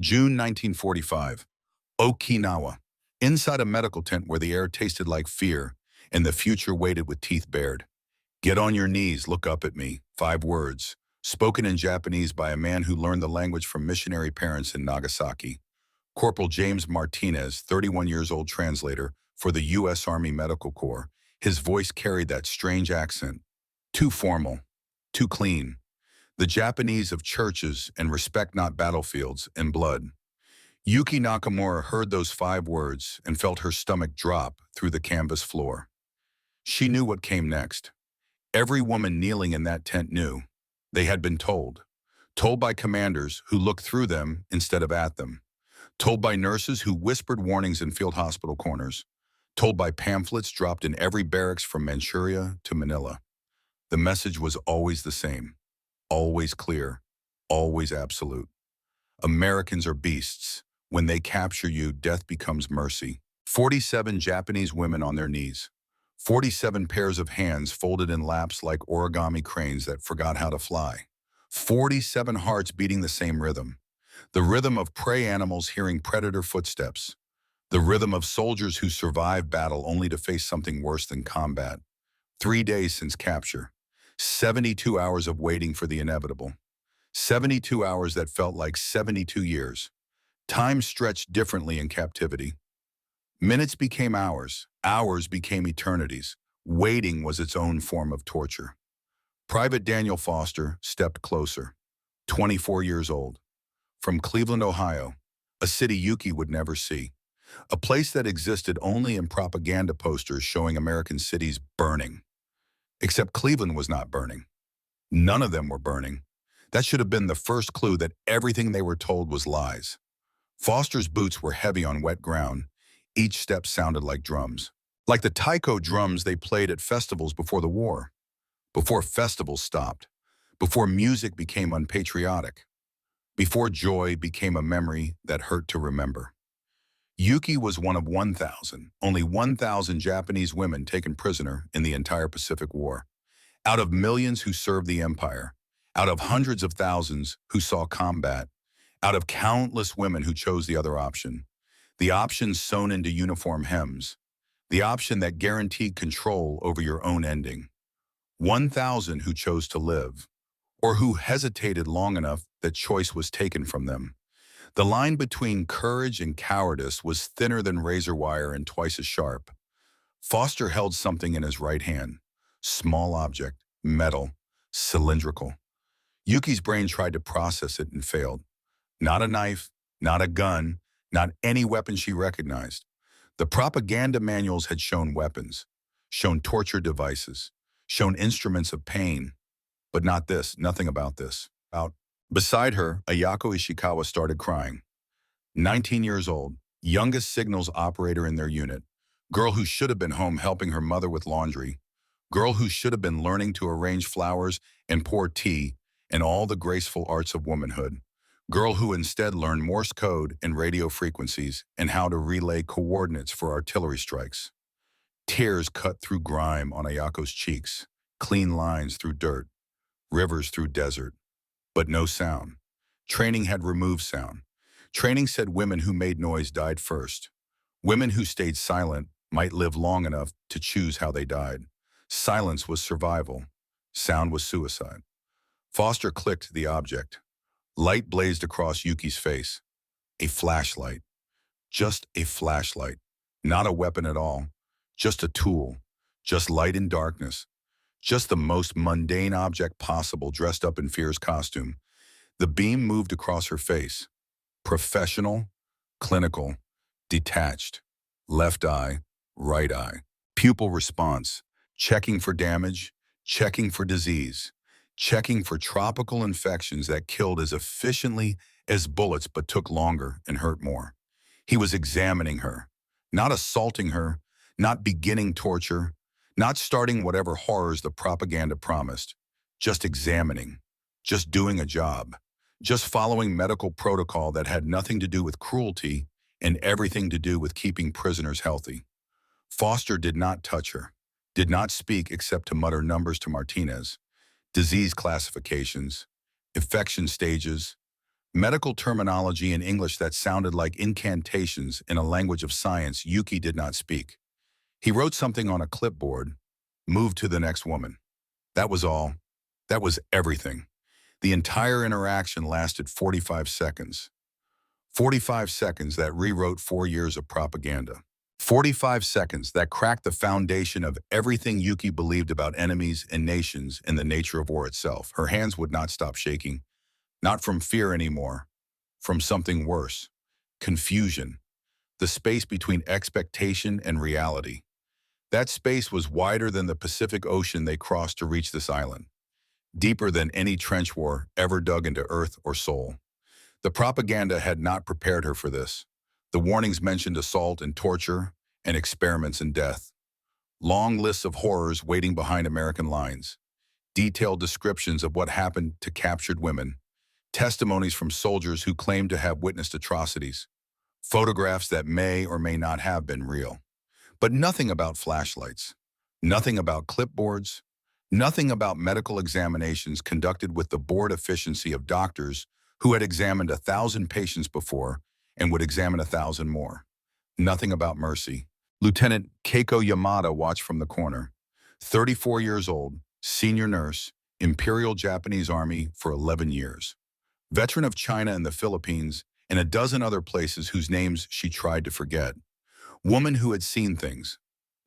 June 1945, Okinawa. Inside a medical tent where the air tasted like fear and the future waited with teeth bared. Get on your knees, look up at me. 5 words, spoken in Japanese by a man who learned the language from missionary parents in Nagasaki. Corporal James Martinez, 31 years old translator for the U.S. Army Medical Corps. His voice carried that strange accent. Too formal, too clean. The Japanese of churches and respect not battlefields and blood. Yuki Nakamura heard those 5 words and felt her stomach drop through the canvas floor. She knew what came next. Every woman kneeling in that tent knew. They had been told. Told by commanders who looked through them instead of at them. Told by nurses who whispered warnings in field hospital corners. Told by pamphlets dropped in every barracks from Manchuria to Manila. The message was always the same. Always clear. Always absolute. Americans are beasts. When they capture you, death becomes mercy. 47 Japanese women on their knees. 47 pairs of hands folded in laps like origami cranes that forgot how to fly. 47 hearts beating the same rhythm. The rhythm of prey animals hearing predator footsteps. The rhythm of soldiers who survive battle only to face something worse than combat. 3 days since capture. 72 hours of waiting for the inevitable. 72 hours that felt like 72 years. Time stretched differently in captivity. Minutes became hours. Hours became eternities. Waiting was its own form of torture. Private Daniel Foster stepped closer. 24 years old. From Cleveland, Ohio, a city Yuki would never see. A place that existed only in propaganda posters showing American cities burning. Except Cleveland was not burning. None of them were burning. That should have been the first clue that everything they were told was lies. Foster's boots were heavy on wet ground. Each step sounded like drums. Like the taiko drums they played at festivals before the war. Before festivals stopped. Before music became unpatriotic. Before joy became a memory that hurt to remember. Yuki was one of 1,000, only 1,000 Japanese women taken prisoner in the entire Pacific War. Out of millions who served the empire. Out of hundreds of thousands who saw combat. Out of countless women who chose the other option. The option sewn into uniform hems. The option that guaranteed control over your own ending. 1,000 who chose to live. Or who hesitated long enough that choice was taken from them. The line between courage and cowardice was thinner than razor wire and twice as sharp. Foster held something in his right hand. Small object, metal, cylindrical. Yuki's brain tried to process it and failed. Not a knife, not a gun, not any weapon she recognized. The propaganda manuals had shown weapons, shown torture devices, shown instruments of pain. But not this, nothing about this. Beside her, Ayako Ishikawa started crying. 19 years old, youngest signals operator in their unit. Girl who should have been home helping her mother with laundry. Girl who should have been learning to arrange flowers and pour tea and all the graceful arts of womanhood. Girl who instead learned Morse code and radio frequencies and how to relay coordinates for artillery strikes. Tears cut through grime on Ayako's cheeks, clean lines through dirt, rivers through desert. But no sound. Training had removed sound. Training said women who made noise died first. Women who stayed silent might live long enough to choose how they died. Silence was survival. Sound was suicide. Foster clicked the object. Light blazed across Yuki's face. A flashlight. Just a flashlight. Not a weapon at all. Just a tool. Just light in darkness. Just the most mundane object possible dressed up in fear's costume. The beam moved across her face. Professional, clinical, detached. Left eye, right eye. Pupil response. Checking for damage, checking for disease. Checking for tropical infections that killed as efficiently as bullets but took longer and hurt more. He was examining her. Not assaulting her, not beginning torture, not starting whatever horrors the propaganda promised, just examining, just doing a job, just following medical protocol that had nothing to do with cruelty and everything to do with keeping prisoners healthy. Foster did not touch her, did not speak except to mutter numbers to Martinez, disease classifications, infection stages, Medical terminology in English that sounded like incantations in a language of science Yuki did not speak. He wrote something on a clipboard, moved to the next woman. That was all. That was everything. The entire interaction lasted 45 seconds. 45 seconds that rewrote 4 years of propaganda. 45 seconds that cracked the foundation of everything Yuki believed about enemies and nations and the nature of war itself. Her hands would not stop shaking, not from fear anymore, from something worse. Confusion. The space between expectation and reality. That space was wider than the Pacific Ocean they crossed to reach this island, deeper than any trench war ever dug into earth or soul. The propaganda had not prepared her for this. The warnings mentioned assault and torture and experiments in death. Long lists of horrors waiting behind American lines. Detailed descriptions of what happened to captured women. Testimonies from soldiers who claimed to have witnessed atrocities. Photographs that may or may not have been real. But nothing about flashlights. Nothing about clipboards. Nothing about medical examinations conducted with the bored efficiency of doctors who had examined 1,000 patients before and would examine 1,000 more. Nothing about mercy. Lieutenant Keiko Yamada watched from the corner. 34 years old, senior nurse, Imperial Japanese Army for 11 years. Veteran of China and the Philippines and a dozen other places whose names she tried to forget. Woman who had seen things,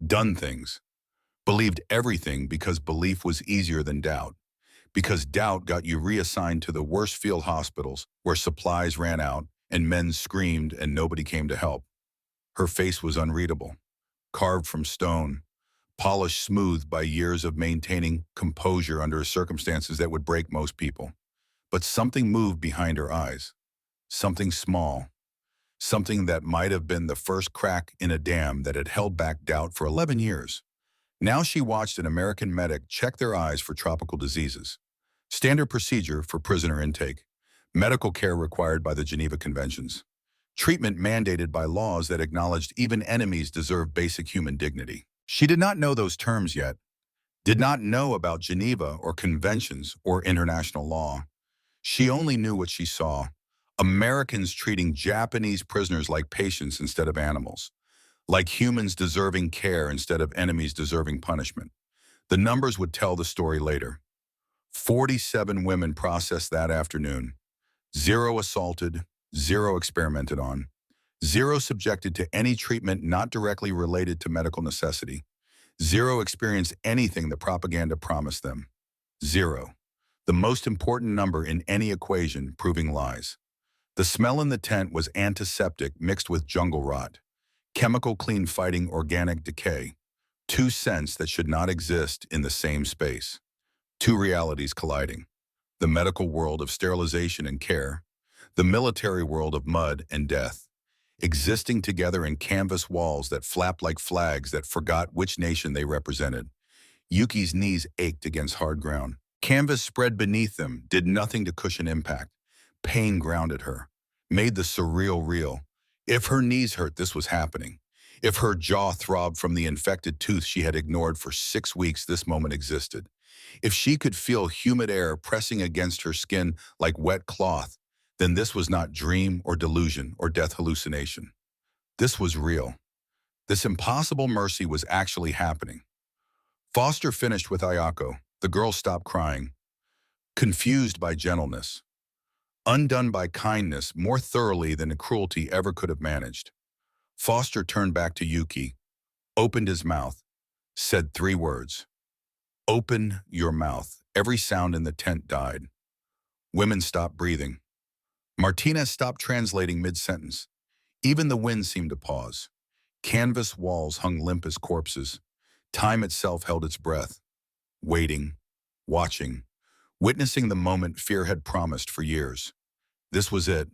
done things, believed everything because belief was easier than doubt. Because doubt got you reassigned to the worst field hospitals where supplies ran out and men screamed and nobody came to help. Her face was unreadable, carved from stone, polished smooth by years of maintaining composure under circumstances that would break most people. But something moved behind her eyes, something small, something that might have been the first crack in a dam that had held back doubt for 11 years. Now she watched an American medic check their eyes for tropical diseases. Standard procedure for prisoner intake. Medical care required by the Geneva Conventions. Treatment mandated by laws that acknowledged even enemies deserve basic human dignity. She did not know those terms yet, did not know about Geneva or conventions or international law. She only knew what she saw. Americans treating Japanese prisoners like patients instead of animals, like humans deserving care instead of enemies deserving punishment. The numbers would tell the story later. 47 women processed that afternoon. 0 assaulted, 0 experimented on, 0 subjected to any treatment not directly related to medical necessity. 0 experienced anything the propaganda promised them. 0. The most important number in any equation proving lies. The smell in the tent was antiseptic mixed with jungle rot. Chemical clean fighting organic decay. 2 scents that should not exist in the same space. 2 realities colliding. The medical world of sterilization and care. The military world of mud and death. Existing together in canvas walls that flapped like flags that forgot which nation they represented. Yuki's knees ached against hard ground. Canvas spread beneath them did nothing to cushion impact. Pain grounded her, made the surreal real. If her knees hurt, this was happening. If her jaw throbbed from the infected tooth she had ignored for 6 weeks, this moment existed. If she could feel humid air pressing against her skin like wet cloth, then this was not dream or delusion or death hallucination. This was real. This impossible mercy was actually happening. Foster finished with Ayako. The girl stopped crying, confused by gentleness, undone by kindness more thoroughly than cruelty ever could have managed. Foster turned back to Yuki, opened his mouth, said 3 words. Open your mouth. Every sound in the tent died. Women stopped breathing. Martinez stopped translating mid-sentence. Even the wind seemed to pause. Canvas walls hung limp as corpses. Time itself held its breath, waiting, watching, witnessing the moment fear had promised for years. This was it.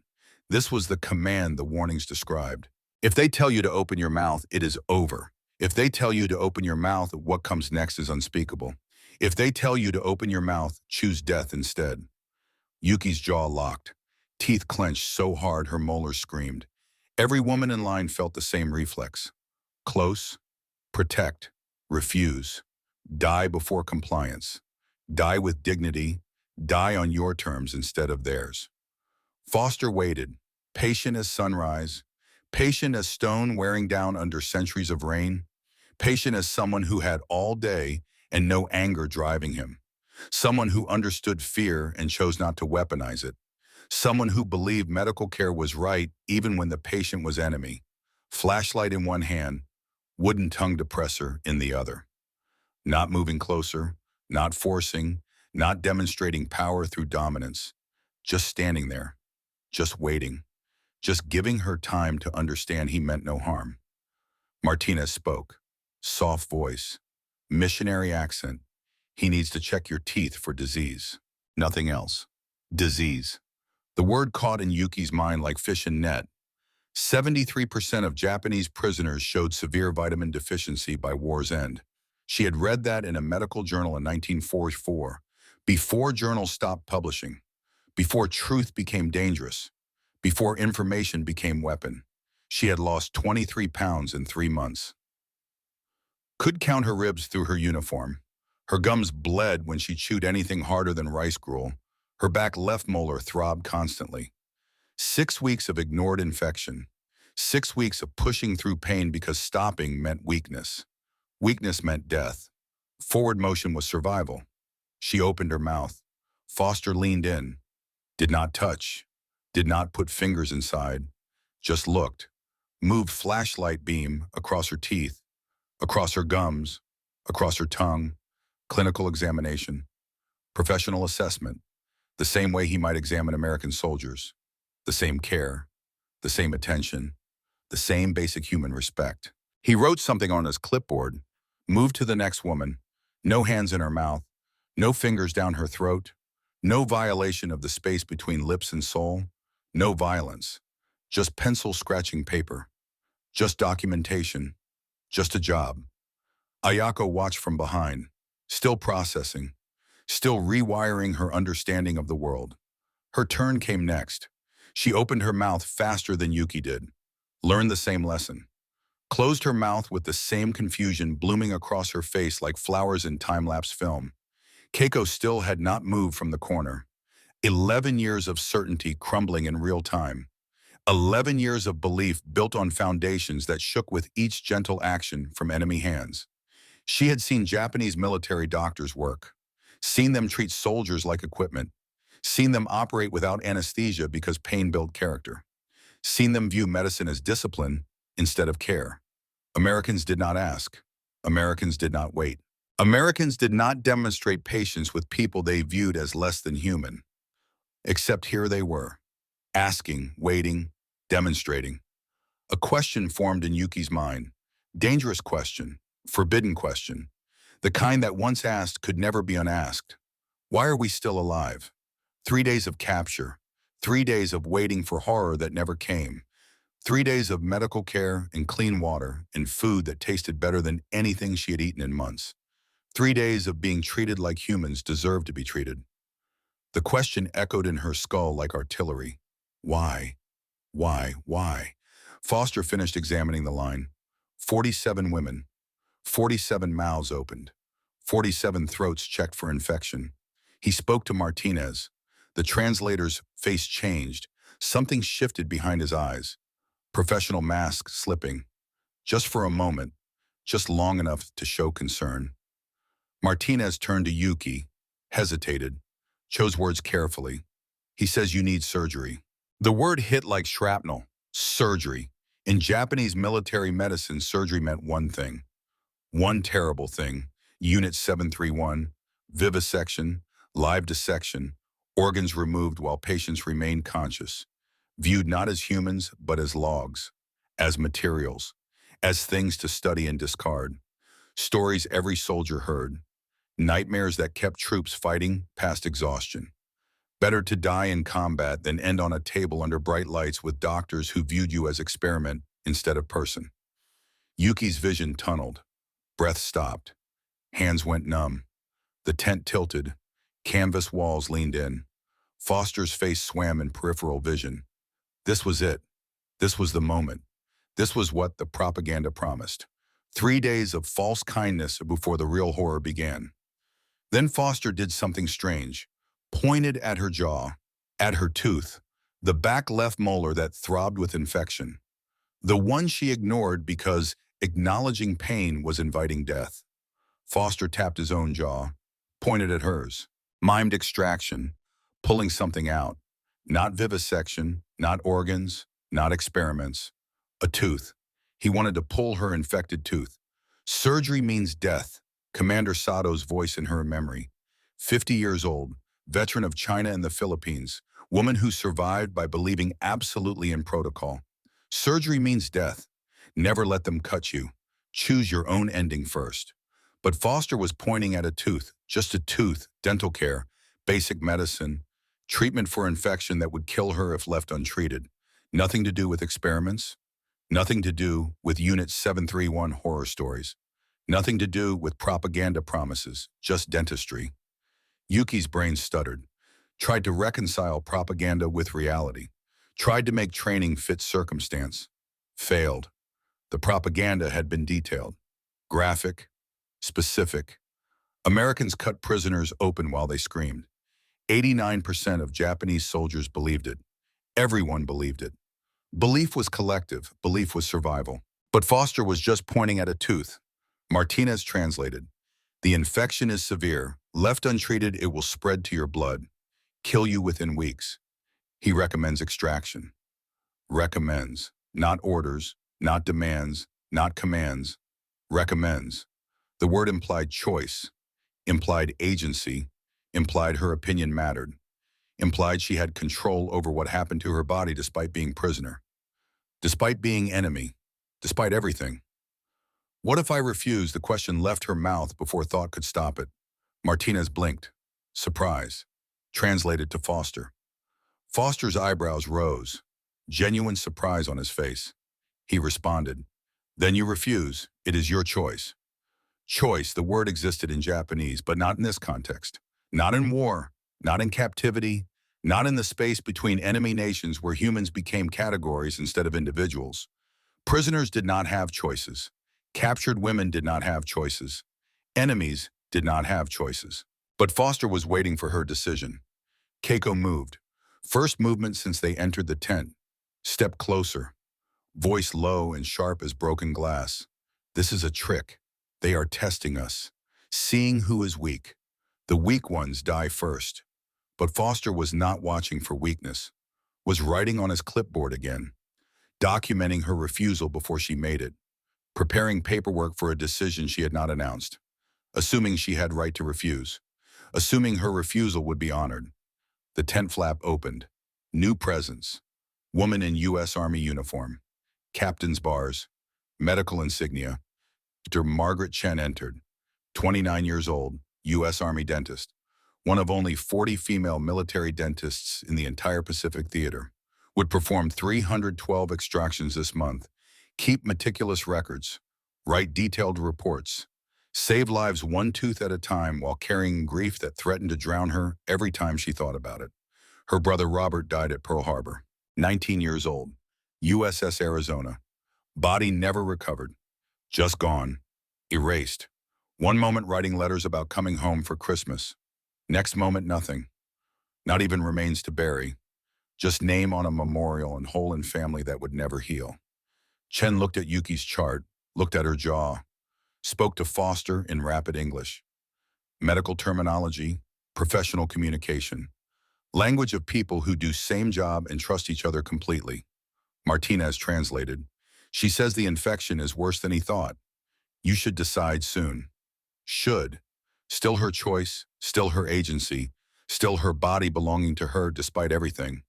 This was the command the warnings described. If they tell you to open your mouth, it is over. If they tell you to open your mouth, what comes next is unspeakable. If they tell you to open your mouth, choose death instead. Yuki's jaw locked, teeth clenched so hard her molars screamed. Every woman in line felt the same reflex. Close, protect, refuse. Die before compliance. Die with dignity. Die on your terms instead of theirs. Foster waited, patient as sunrise, patient as stone wearing down under centuries of rain, patient as someone who had all day and no anger driving him, someone who understood fear and chose not to weaponize it, someone who believed medical care was right even when the patient was enemy. Flashlight in one hand, wooden tongue depressor in the other. Not moving closer, not forcing, not demonstrating power through dominance, just standing there, just waiting, just giving her time to understand he meant no harm. Martinez spoke, soft voice, missionary accent. He needs to check your teeth for disease. Nothing else. Disease. The word caught in Yuki's mind like fish in net. 73% of Japanese prisoners showed severe vitamin deficiency by war's end. She had read that in a medical journal in 1944, before journals stopped publishing, before truth became dangerous, before information became weapon. She had lost 23 pounds in 3 months. Could count her ribs through her uniform. Her gums bled when she chewed anything harder than rice gruel. Her back left molar throbbed constantly. 6 weeks of ignored infection. 6 weeks of pushing through pain because stopping meant weakness. Weakness meant death. Forward motion was survival. She opened her mouth. Foster leaned in. Did not touch. Did not put fingers inside. Just looked. Moved flashlight beam across her teeth, across her gums, across her tongue. Clinical examination. Professional assessment. The same way he might examine American soldiers. The same care. The same attention. The same basic human respect. He wrote something on his clipboard, moved to the next woman, no hands in her mouth, no fingers down her throat, no violation of the space between lips and soul, no violence, just pencil scratching paper, just documentation, just a job. Ayako watched from behind, still processing, still rewiring her understanding of the world. Her turn came next. She opened her mouth faster than Yuki did, learned the same lesson, closed her mouth with the same confusion blooming across her face like flowers in time-lapse film. Keiko still had not moved from the corner. 11 years of certainty crumbling in real time. 11 years of belief built on foundations that shook with each gentle action from enemy hands. She had seen Japanese military doctors work, seen them treat soldiers like equipment, seen them operate without anesthesia because pain built character, seen them view medicine as discipline instead of care. Americans did not ask. Americans did not wait. Americans did not demonstrate patience with people they viewed as less than human. Except here they were, asking, waiting, demonstrating. A question formed in Yuki's mind. Dangerous question, forbidden question. The kind that once asked could never be unasked. Why are we still alive? 3 days of capture. 3 days of waiting for horror that never came. 3 days of medical care and clean water and food that tasted better than anything she had eaten in months. 3 days of being treated like humans deserved to be treated. The question echoed in her skull like artillery. Why? Why? Why? Foster finished examining the line. 47 women. 47 mouths opened. 47 throats checked for infection. He spoke to Martinez. The translator's face changed. Something shifted behind his eyes. Professional mask slipping. Just for a moment. Just long enough to show concern. Martinez turned to Yuki, hesitated, chose words carefully. He says you need surgery. The word hit like shrapnel. Surgery. In Japanese military medicine, surgery meant one thing. One terrible thing. Unit 731, vivisection, live dissection, organs removed while patients remained conscious. Viewed not as humans, but as logs, as materials, as things to study and discard. Stories every soldier heard. Nightmares that kept troops fighting past exhaustion. Better to die in combat than end on a table under bright lights with doctors who viewed you as experiment instead of person. Yuki's vision tunneled. Breath stopped. Hands went numb. The tent tilted. Canvas walls leaned in. Foster's face swam in peripheral vision. This was it. This was the moment. This was what the propaganda promised. 3 days of false kindness before the real horror began. Then Foster did something strange. Pointed at her jaw, at her tooth, The back left molar that throbbed with infection. The one she ignored because acknowledging pain was inviting death. Foster tapped his own jaw, pointed at hers. Mimed extraction, pulling something out. Not vivisection, not organs, not experiments. A tooth. He wanted to pull her infected tooth. Surgery means death. Commander Sato's voice in her memory. 50 years old, veteran of China and the Philippines, woman who survived by believing absolutely in protocol. Surgery means death. Never let them cut you. Choose your own ending first. But Foster was pointing at a tooth, just a tooth, dental care, basic medicine, treatment for infection that would kill her if left untreated. Nothing to do with experiments. Nothing to do with Unit 731 horror stories. Nothing to do with propaganda promises, just dentistry. Yuki's brain stuttered, tried to reconcile propaganda with reality, tried to make training fit circumstance. Failed. The propaganda had been detailed, graphic, specific. Americans cut prisoners open while they screamed. 89% of Japanese soldiers believed it. Everyone believed it. Belief was collective, belief was survival. But Foster was just pointing at a tooth. Martinez translated, "The infection is severe. Left untreated, it will spread to your blood, kill you within weeks." He recommends extraction. Recommends, not orders, not demands, not commands. Recommends. The word implied choice, implied agency, implied her opinion mattered, implied she had control over what happened to her body despite being prisoner, despite being enemy, despite everything. What if I refuse? The question left her mouth before thought could stop it. Martinez blinked. Surprise. Translated to Foster. Foster's eyebrows rose. Genuine surprise on his face. He responded, "Then you refuse. It is your choice." Choice, the word existed in Japanese, but not in this context. Not in war, not in captivity, not in the space between enemy nations where humans became categories instead of individuals. Prisoners did not have choices. Captured women did not have choices. Enemies did not have choices. But Foster was waiting for her decision. Keiko moved. First movement since they entered the tent. Step closer. Voice low and sharp as broken glass. "This is a trick. They are testing us. Seeing who is weak. The weak ones die first." But Foster was not watching for weakness. Was writing on his clipboard again. Documenting her refusal before she made it. Preparing paperwork for a decision she had not announced. Assuming she had right to refuse. Assuming her refusal would be honored. The tent flap opened. New presence. Woman in U.S. Army uniform. Captain's bars. Medical insignia. Dr. Margaret Chen entered. 29 years old, U.S. Army dentist. One of only 40 female military dentists in the entire Pacific Theater. Would perform 312 extractions this month. Keep meticulous records. Write detailed reports. Save lives one tooth at a time while carrying grief that threatened to drown her every time she thought about it. Her brother Robert died at Pearl Harbor. 19 years old. USS Arizona. Body never recovered. Just gone. Erased. One moment writing letters about coming home for Christmas. Next moment nothing. Not even remains to bury. Just name on a memorial and hole in family that would never heal. Chen looked at Yuki's chart, looked at her jaw, spoke to Foster in rapid English. Medical terminology, professional communication. Language of people who do same job and trust each other completely. Martinez translated. She says the infection is worse than he thought. You should decide soon. Should. Still her choice, still her agency, still her body belonging to her despite everything.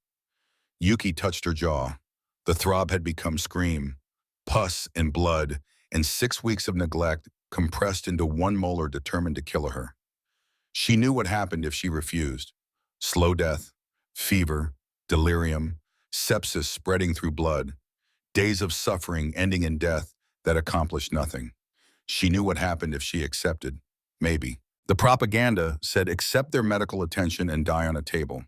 Yuki touched her jaw. The throb had become scream, pus and blood, and 6 weeks of neglect compressed into one molar determined to kill her. She knew what happened if she refused. Slow death, fever, delirium, sepsis spreading through blood, days of suffering ending in death that accomplished nothing. She knew what happened if she accepted. Maybe. The propaganda said accept their medical attention and die on a table.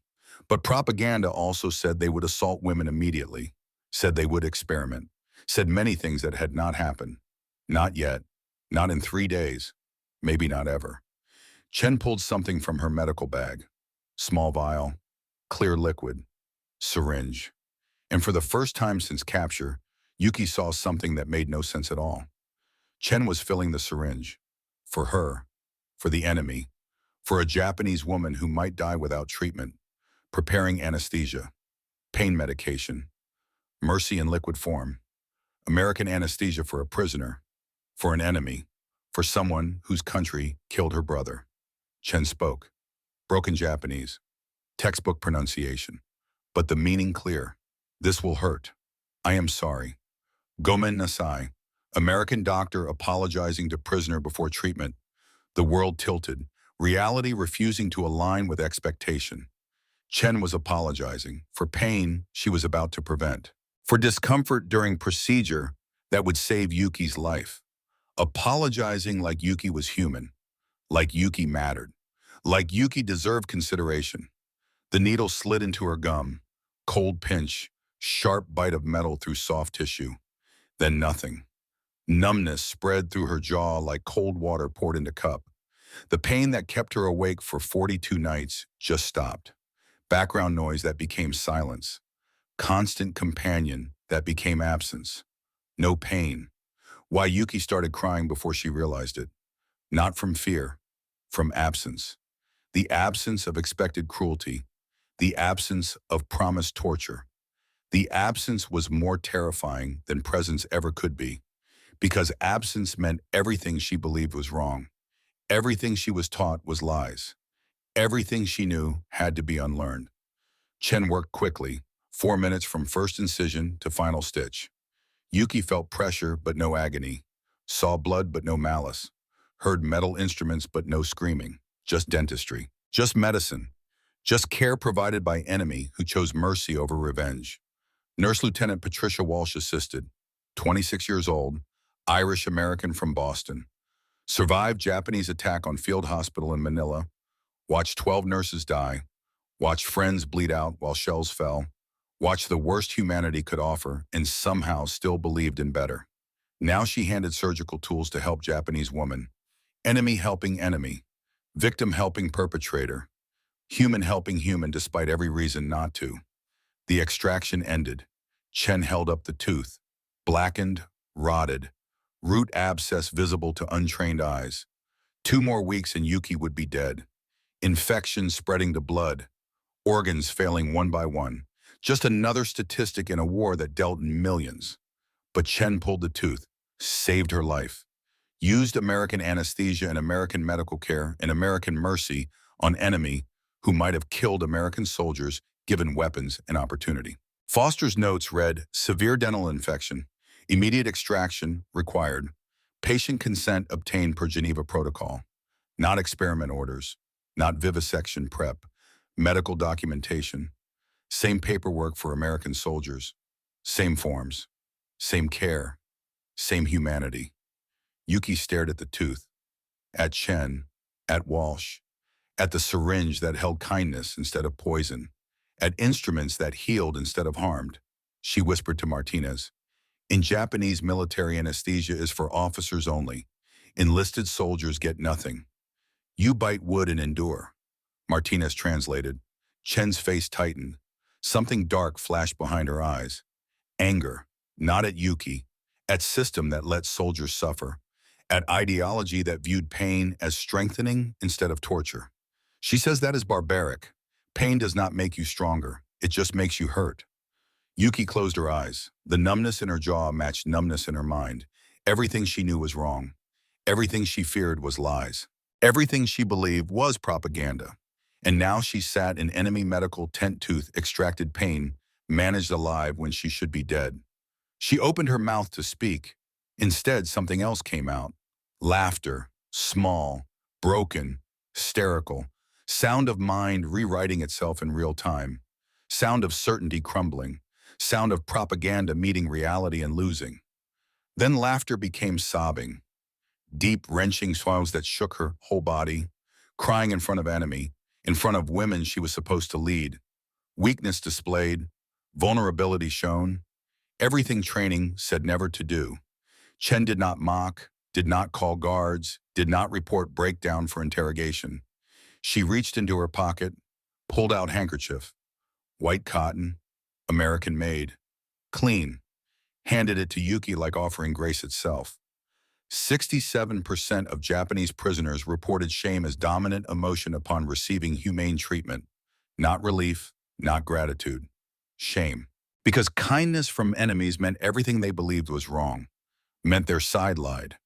But propaganda also said they would assault women immediately, said they would experiment, said many things that had not happened. Not yet. Not in 3 days. Maybe not ever. Chen pulled something from her medical bag. Small vial. Clear liquid. syringe. And for the first time since capture, Yuki saw something that made no sense at all. Chen was filling the syringe. For her, for the enemy, for a Japanese woman who might die without treatment, preparing anesthesia, pain medication, mercy in liquid form, American anesthesia for a prisoner, for an enemy, for someone whose country killed her brother. Chen spoke. Broken Japanese, textbook pronunciation, but the meaning clear. This will hurt. I am sorry. Gomen nasai. American doctor apologizing to prisoner before treatment. The world tilted, reality refusing to align with expectation. Chen was apologizing for pain she was about to prevent, for discomfort during procedure that would save Yuki's life. Apologizing like Yuki was human, like Yuki mattered, like Yuki deserved consideration. The needle slid into her gum, cold pinch, sharp bite of metal through soft tissue. Then nothing. Numbness spread through her jaw like cold water poured into cup. The pain that kept her awake for 42 nights just stopped. Background noise that became silence. Constant companion that became absence. No pain. Why Yuki started crying before she realized it. Not from fear, from absence. The absence of expected cruelty. The absence of promised torture. The absence was more terrifying than presence ever could be, because absence meant everything she believed was wrong. Everything she was taught was lies. Everything she knew had to be unlearned. Chen worked quickly, 4 minutes from first incision to final stitch. Yuki felt pressure but no agony, saw blood but no malice, heard metal instruments but no screaming, just dentistry, just medicine, just care provided by enemy who chose mercy over revenge. Nurse Lieutenant Patricia Walsh assisted, 26 years old, Irish-American from Boston. Survived Japanese attack on field hospital in Manila, watched 12 nurses die, watched friends bleed out while shells fell, watched the worst humanity could offer, and somehow still believed in better. Now she handed surgical tools to help Japanese woman. Enemy helping enemy. Victim helping perpetrator. Human helping human despite every reason not to. The extraction ended. Chen held up the tooth. Blackened, rotted. Root abscess visible to untrained eyes. 2 more weeks and Yuki would be dead. Infection spreading to blood. Organs failing one by one. Just another statistic in a war that dealt in millions. But Chen pulled the tooth, saved her life. Used American anesthesia and American medical care and American mercy on enemy who might have killed American soldiers given weapons and opportunity. Foster's notes read, severe dental infection, immediate extraction required, patient consent obtained per Geneva Protocol, not experiment orders, not vivisection prep, medical documentation, same paperwork for American soldiers, same forms, same care, same humanity. Yuki stared at the tooth, at Chen, at Walsh, at the syringe that held kindness instead of poison, at instruments that healed instead of harmed. She whispered to Martinez, in Japanese, military anesthesia is for officers only. Enlisted soldiers get nothing. You bite wood and endure. Martinez translated. Chen's face tightened. Something dark flashed behind her eyes. Anger, not at Yuki, at system that let soldiers suffer, at ideology that viewed pain as strengthening instead of torture. She says that is barbaric. Pain does not make you stronger. It just makes you hurt. Yuki closed her eyes. The numbness in her jaw matched numbness in her mind. Everything she knew was wrong. Everything she feared was lies. Everything she believed was propaganda. And now she sat in enemy medical tent tooth, extracted pain, managed alive when she should be dead. She opened her mouth to speak. Instead, something else came out. Laughter, small, broken, hysterical. Sound of mind rewriting itself in real time. Sound of certainty crumbling. Sound of propaganda meeting reality and losing. Then laughter became sobbing. Deep, wrenching swells that shook her whole body. Crying in front of enemy. In front of women she was supposed to lead. Weakness displayed. Vulnerability shown. Everything training said never to do. Chen did not mock, did not call guards, did not report breakdown for interrogation. She reached into her pocket, pulled out handkerchief. White cotton, American-made, clean, handed it to Yuki like offering grace itself. 67% of Japanese prisoners reported shame as dominant emotion upon receiving humane treatment. Not relief, not gratitude. Shame. Because kindness from enemies meant everything they believed was wrong, meant their side lied,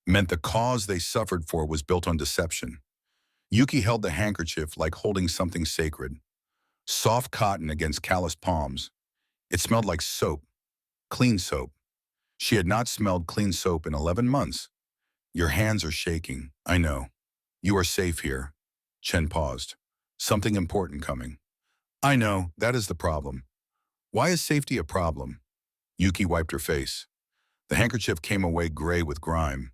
meant the cause they suffered for was built on deception. Yuki held the handkerchief like holding something sacred. Soft cotton against calloused palms. It smelled like soap, clean soap. She had not smelled clean soap in 11 months. Your hands are shaking, I know. You are safe here. Chen paused. Something important coming. I know, that is the problem. Why is safety a problem? Yuki wiped her face. The handkerchief came away gray with grime,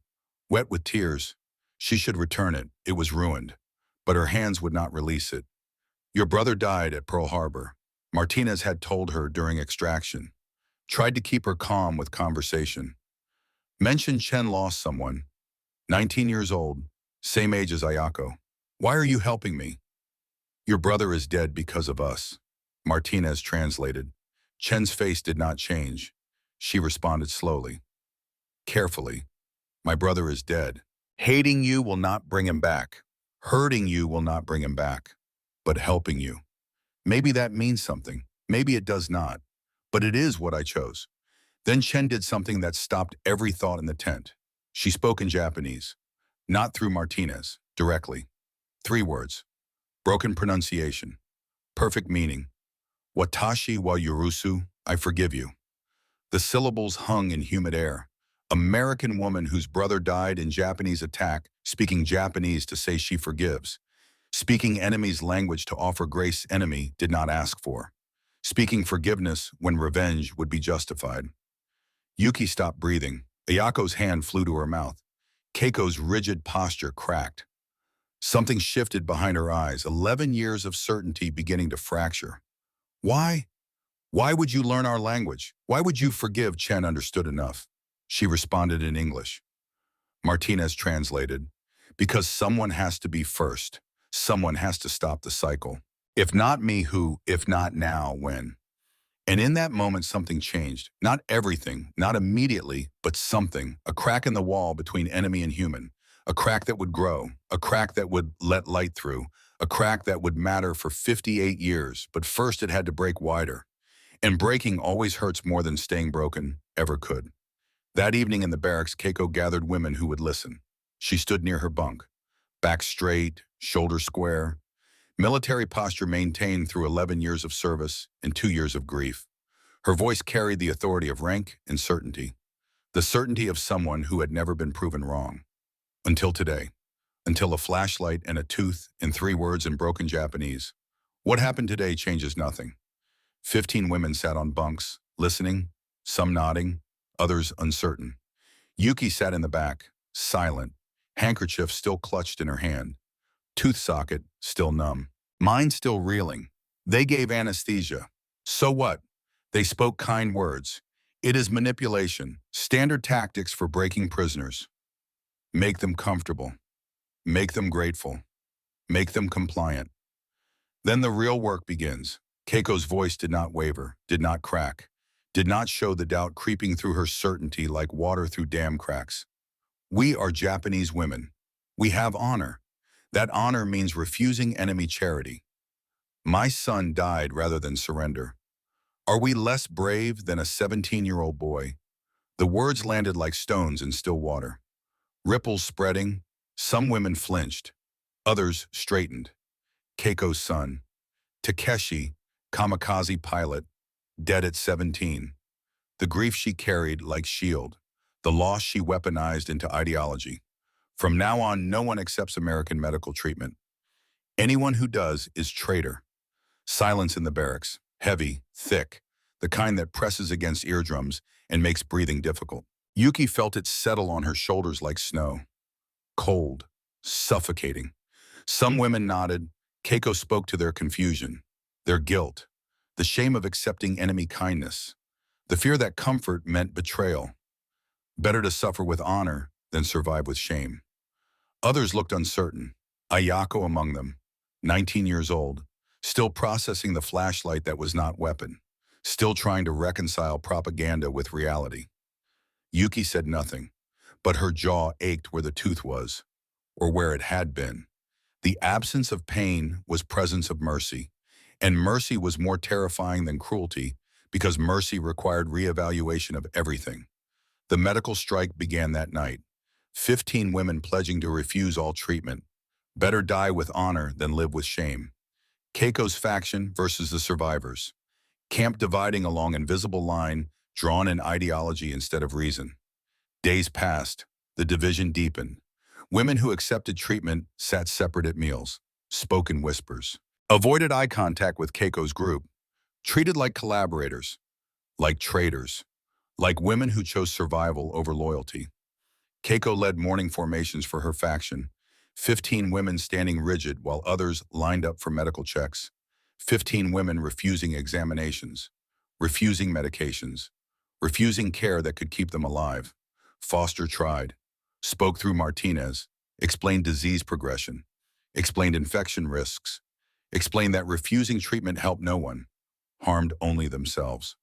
wet with tears. She should return it. It was ruined. But her hands would not release it. Your brother died at Pearl Harbor. Martinez had told her during extraction. Tried to keep her calm with conversation. Mentioned Chen lost someone. 19 years old, same age as Ayako. Why are you helping me? Your brother is dead because of us. Martinez translated. Chen's face did not change. She responded slowly, carefully. My brother is dead. Hating you will not bring him back. Hurting you will not bring him back. But helping you. Maybe that means something. Maybe it does not. But it is what I chose. Then Chen did something that stopped every thought in the tent. She spoke in Japanese. Not through Martinez, directly. 3 words. Broken pronunciation. Perfect meaning. Watashi wa yurusu, I forgive you. The syllables hung in humid air. American woman whose brother died in Japanese attack, speaking Japanese to say she forgives. Speaking enemy's language to offer grace enemy did not ask for. Speaking forgiveness when revenge would be justified. Yuki stopped breathing. Ayako's hand flew to her mouth. Keiko's rigid posture cracked. Something shifted behind her eyes, 11 years of certainty beginning to fracture. Why? Why would you learn our language? Why would you forgive? Chen understood enough. She responded in English. Martinez translated, because someone has to be first. Someone has to stop the cycle. If not me, who? If not now, when? And in that moment, something changed. Not everything, not immediately, but something. A crack in the wall between enemy and human. A crack that would grow. A crack that would let light through. A crack that would matter for 58 years. But first it had to break wider. And breaking always hurts more than staying broken ever could. That evening in the barracks, Keiko gathered women who would listen. She stood near her bunk. Back straight, shoulders square. Military posture maintained through 11 years of service and 2 years of grief. Her voice carried the authority of rank and certainty. The certainty of someone who had never been proven wrong. Until today. Until a flashlight and a tooth and 3 words in broken Japanese. What happened today changes nothing. 15 women sat on bunks, listening, some nodding, others uncertain. Yuki sat in the back, silent, handkerchief still clutched in her hand. Tooth socket still numb. Mind still reeling. They gave anesthesia. So what? They spoke kind words. It is manipulation, standard tactics for breaking prisoners. Make them comfortable. Make them grateful. Make them compliant. Then the real work begins. Keiko's voice did not waver, did not crack, did not show the doubt creeping through her certainty like water through dam cracks. We are Japanese women. We have honor. That honor means refusing enemy charity. My son died rather than surrender. Are we less brave than a 17-year-old boy? The words landed like stones in still water. Ripples spreading. Some women flinched. Others straightened. Keiko's son. Takeshi, kamikaze pilot, dead at 17. The grief she carried like shield. The loss she weaponized into ideology. From now on, no one accepts American medical treatment. Anyone who does is traitor. Silence in the barracks, heavy, thick, the kind that presses against eardrums and makes breathing difficult. Yuki felt it settle on her shoulders like snow. Cold, suffocating. Some women nodded. Keiko spoke to their confusion, their guilt, the shame of accepting enemy kindness, the fear that comfort meant betrayal. Better to suffer with honor than survive with shame. Others looked uncertain. Ayako among them, 19 years old, still processing the flashlight that was not weapon, still trying to reconcile propaganda with reality. Yuki said nothing, but her jaw ached where the tooth was, or where it had been. The absence of pain was presence of mercy, and mercy was more terrifying than cruelty because mercy required reevaluation of everything. The medical strike began that night. 15 women pledging to refuse all treatment. Better die with honor than live with shame. Keiko's faction versus the survivors. Camp dividing along invisible line, drawn in ideology instead of reason. Days passed. The division deepened. Women who accepted treatment sat separate at meals, spoke in whispers, avoided eye contact with Keiko's group, treated like collaborators, like traitors, like women who chose survival over loyalty. Keiko led mourning formations for her faction, 15 women standing rigid while others lined up for medical checks, 15 women refusing examinations, refusing medications, refusing care that could keep them alive. Foster tried, spoke through Martinez, explained disease progression, explained infection risks, explained that refusing treatment helped no one, harmed only themselves.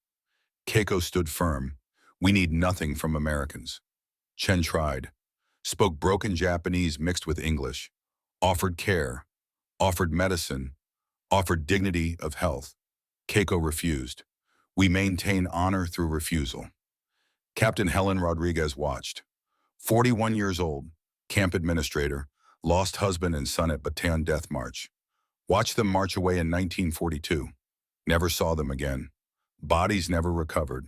Keiko stood firm. We need nothing from Americans. Chen tried, spoke broken Japanese mixed with English, offered care, offered medicine, offered dignity of health. Keiko refused. We maintain honor through refusal. Captain Helen Rodriguez watched. 41 years old, camp administrator, lost husband and son at Bataan Death March. Watched them march away in 1942. Never saw them again. Bodies never recovered.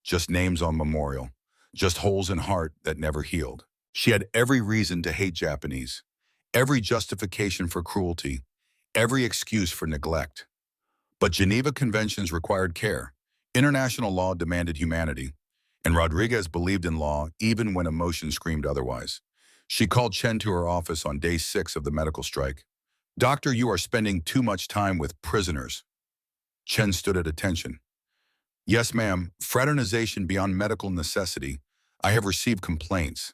Just names on memorial. Just holes in heart that never healed. She had every reason to hate Japanese, every justification for cruelty, every excuse for neglect. But Geneva Conventions required care. International law demanded humanity. And Rodriguez believed in law even when emotion screamed otherwise. She called Chen to her office on day 6 of the medical strike. Doctor, you are spending too much time with prisoners. Chen stood at attention. Yes, ma'am, fraternization beyond medical necessity. I have received complaints.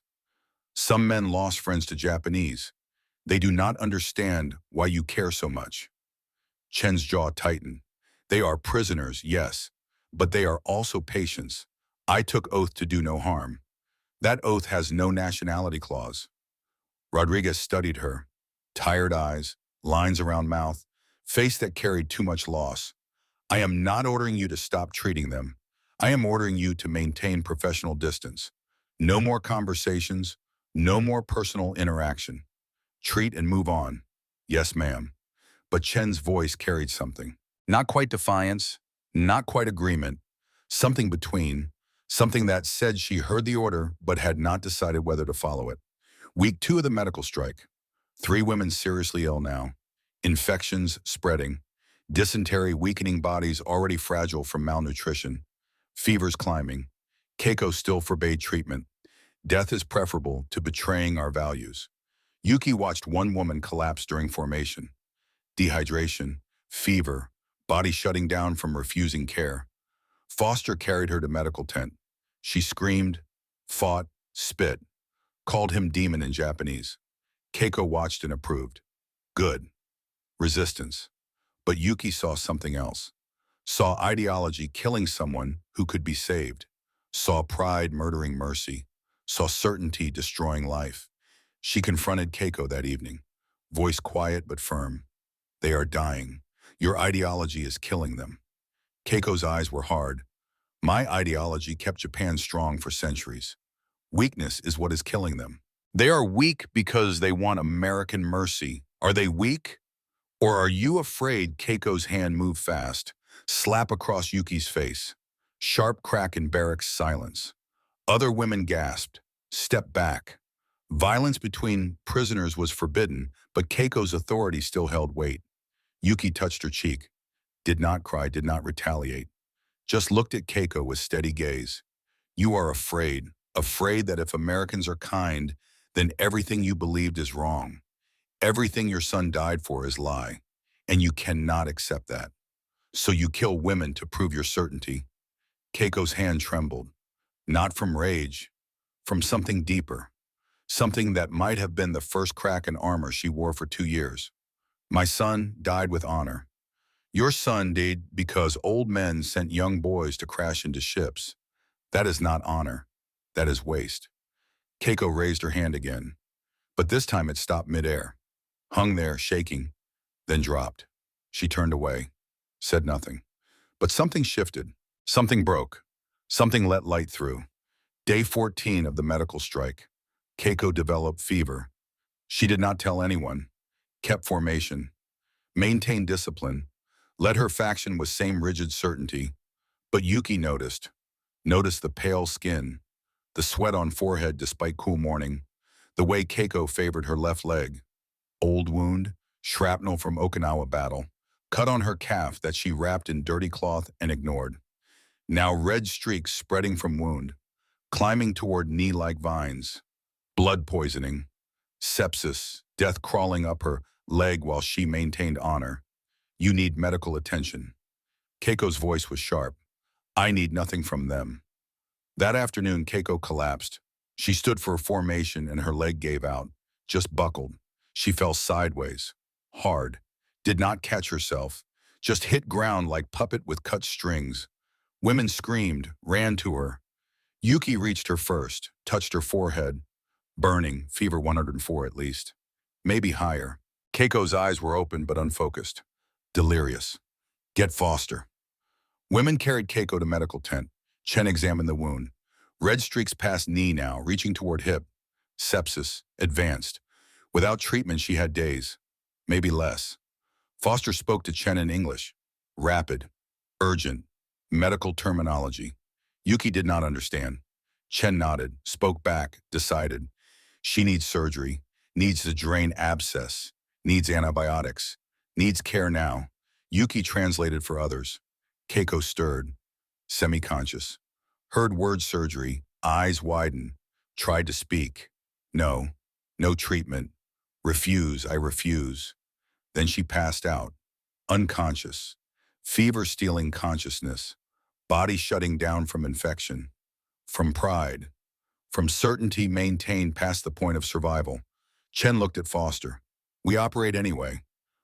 Some men lost friends to Japanese. They do not understand why you care so much. Chen's jaw tightened. They are prisoners, yes, but they are also patients. I took oath to do no harm. That oath has no nationality clause. Rodriguez studied her. Tired eyes, lines around mouth, face that carried too much loss. I am not ordering you to stop treating them. I am ordering you to maintain professional distance. No more conversations, no more personal interaction. Treat and move on. Yes, ma'am. But Chen's voice carried something. Not quite defiance, not quite agreement, something between, something that said she heard the order but had not decided whether to follow it. Week 2 of the medical strike. 3 women seriously ill now. Infections spreading. Dysentery weakening bodies already fragile from malnutrition. Fevers climbing. Keiko still forbade treatment. Death is preferable to betraying our values. Yuki watched one woman collapse during formation. Dehydration, fever, body shutting down from refusing care. Foster carried her to medical tent. She screamed, fought, spit, called him demon in Japanese. Keiko watched and approved. Good. Resistance. But Yuki saw something else. Saw ideology killing someone who could be saved. Saw pride murdering mercy. Saw certainty destroying life. She confronted Keiko that evening, voice quiet but firm. They are dying. Your ideology is killing them. Keiko's eyes were hard. My ideology kept Japan strong for centuries. Weakness is what is killing them. They are weak because they want American mercy. Are they weak? Or are you afraid? Keiko's hand moved fast, slap across Yuki's face. Sharp crack in barracks silence. Other women gasped, stepped back. Violence between prisoners was forbidden, but Keiko's authority still held weight. Yuki touched her cheek, did not cry, did not retaliate. Just looked at Keiko with steady gaze. You are afraid, afraid that if Americans are kind, then everything you believed is wrong. Everything your son died for is lie, and you cannot accept that. So you kill women to prove your certainty. Keiko's hand trembled, not from rage, from something deeper, something that might have been the first crack in armor she wore for 2 years. My son died with honor. Your son died because old men sent young boys to crash into ships. That is not honor. That is waste. Keiko raised her hand again, but this time it stopped midair, hung there, shaking, then dropped. She turned away, said nothing. But something shifted. Something broke. Something let light through. Day 14 of the medical strike. Keiko developed fever. She did not tell anyone, kept formation, maintained discipline, led her faction with same rigid certainty. But Yuki noticed the pale skin, the sweat on forehead despite cool morning, the way Keiko favored her left leg. Old wound, shrapnel from Okinawa battle, cut on her calf that she wrapped in dirty cloth and ignored. Now red streaks spreading from wound, climbing toward knee like vines. Blood poisoning, sepsis, death crawling up her leg while she maintained honor. You need medical attention. Keiko's voice was sharp. I need nothing from them. That afternoon, Keiko collapsed. She stood for a formation and her leg gave out, just buckled. She fell sideways, hard, did not catch herself, just hit ground like puppet with cut strings. Women screamed, ran to her. Yuki reached her first, touched her forehead. Burning, fever 104 at least. Maybe higher. Keiko's eyes were open but unfocused. Delirious. Get Foster. Women carried Keiko to medical tent. Chen examined the wound. Red streaks past knee now, reaching toward hip. Sepsis, advanced. Without treatment, she had days. Maybe less. Foster spoke to Chen in English. Rapid. Urgent. Medical terminology. Yuki did not understand. Chen nodded, spoke back, decided. She needs surgery, needs to drain abscess, needs antibiotics, needs care now. Yuki translated for others. Keiko stirred, semi-conscious. Heard word surgery, eyes widen. Tried to speak. No, no treatment. Refuse, I refuse. Then she passed out, unconscious. Fever stealing consciousness. Body shutting down from infection. From pride. From certainty maintained past the point of survival. Chen looked at Foster. We operate anyway.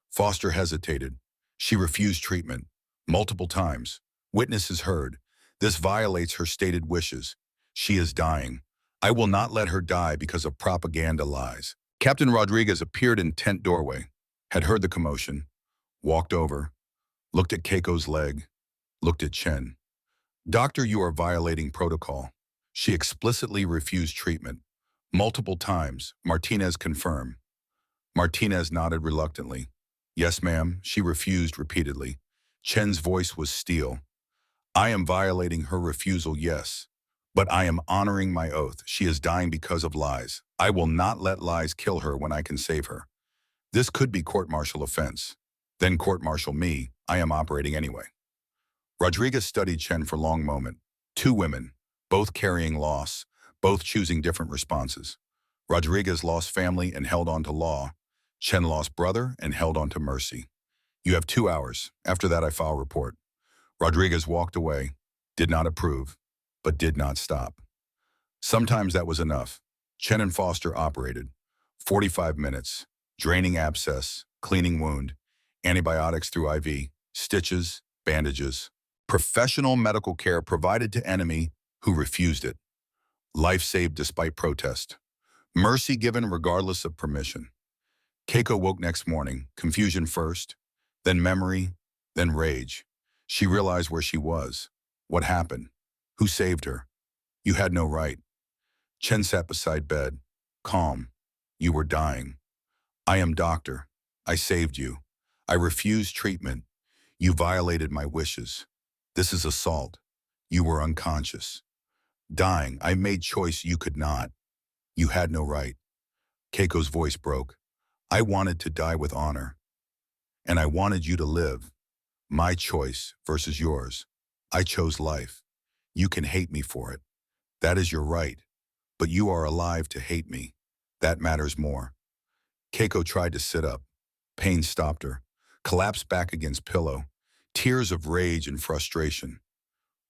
Foster hesitated. She refused treatment. Multiple times. Witnesses heard. This violates her stated wishes. She is dying. I will not let her die because of propaganda lies. Captain Rodriguez appeared in tent doorway. Had heard the commotion. Walked over. Looked at Keiko's leg. Looked at Chen. Doctor, you are violating protocol. She explicitly refused treatment. Multiple times, Martinez confirmed. Martinez nodded reluctantly. Yes, ma'am, she refused repeatedly. Chen's voice was steel. I am violating her refusal, yes. But I am honoring my oath. She is dying because of lies. I will not let lies kill her when I can save her. This could be court-martial offense. Then court-martial me. I am operating anyway. Rodriguez studied Chen for a long moment. Two women, both carrying loss, both choosing different responses. Rodriguez lost family and held on to law. Chen lost brother and held on to mercy. You have 2 hours. After that, I file report. Rodriguez walked away, did not approve, but did not stop. Sometimes that was enough. Chen and Foster operated. 45 minutes, draining abscess, cleaning wound, antibiotics through IV, stitches, bandages. Professional medical care provided to enemy who refused it. Life saved despite protest. Mercy given regardless of permission. Keiko woke next morning, confusion first, then memory, then rage. She realized where she was. What happened? Who saved her? You had no right. Chen sat beside bed, calm. You were dying. I am doctor. I saved you. I refused treatment. You violated my wishes. This is assault. You were unconscious. Dying, I made choice you could not. You had no right. Keiko's voice broke. I wanted to die with honor. And I wanted you to live. My choice versus yours. I chose life. You can hate me for it. That is your right. But you are alive to hate me. That matters more. Keiko tried to sit up. Pain stopped her. Collapsed back against pillow. Tears of rage and frustration.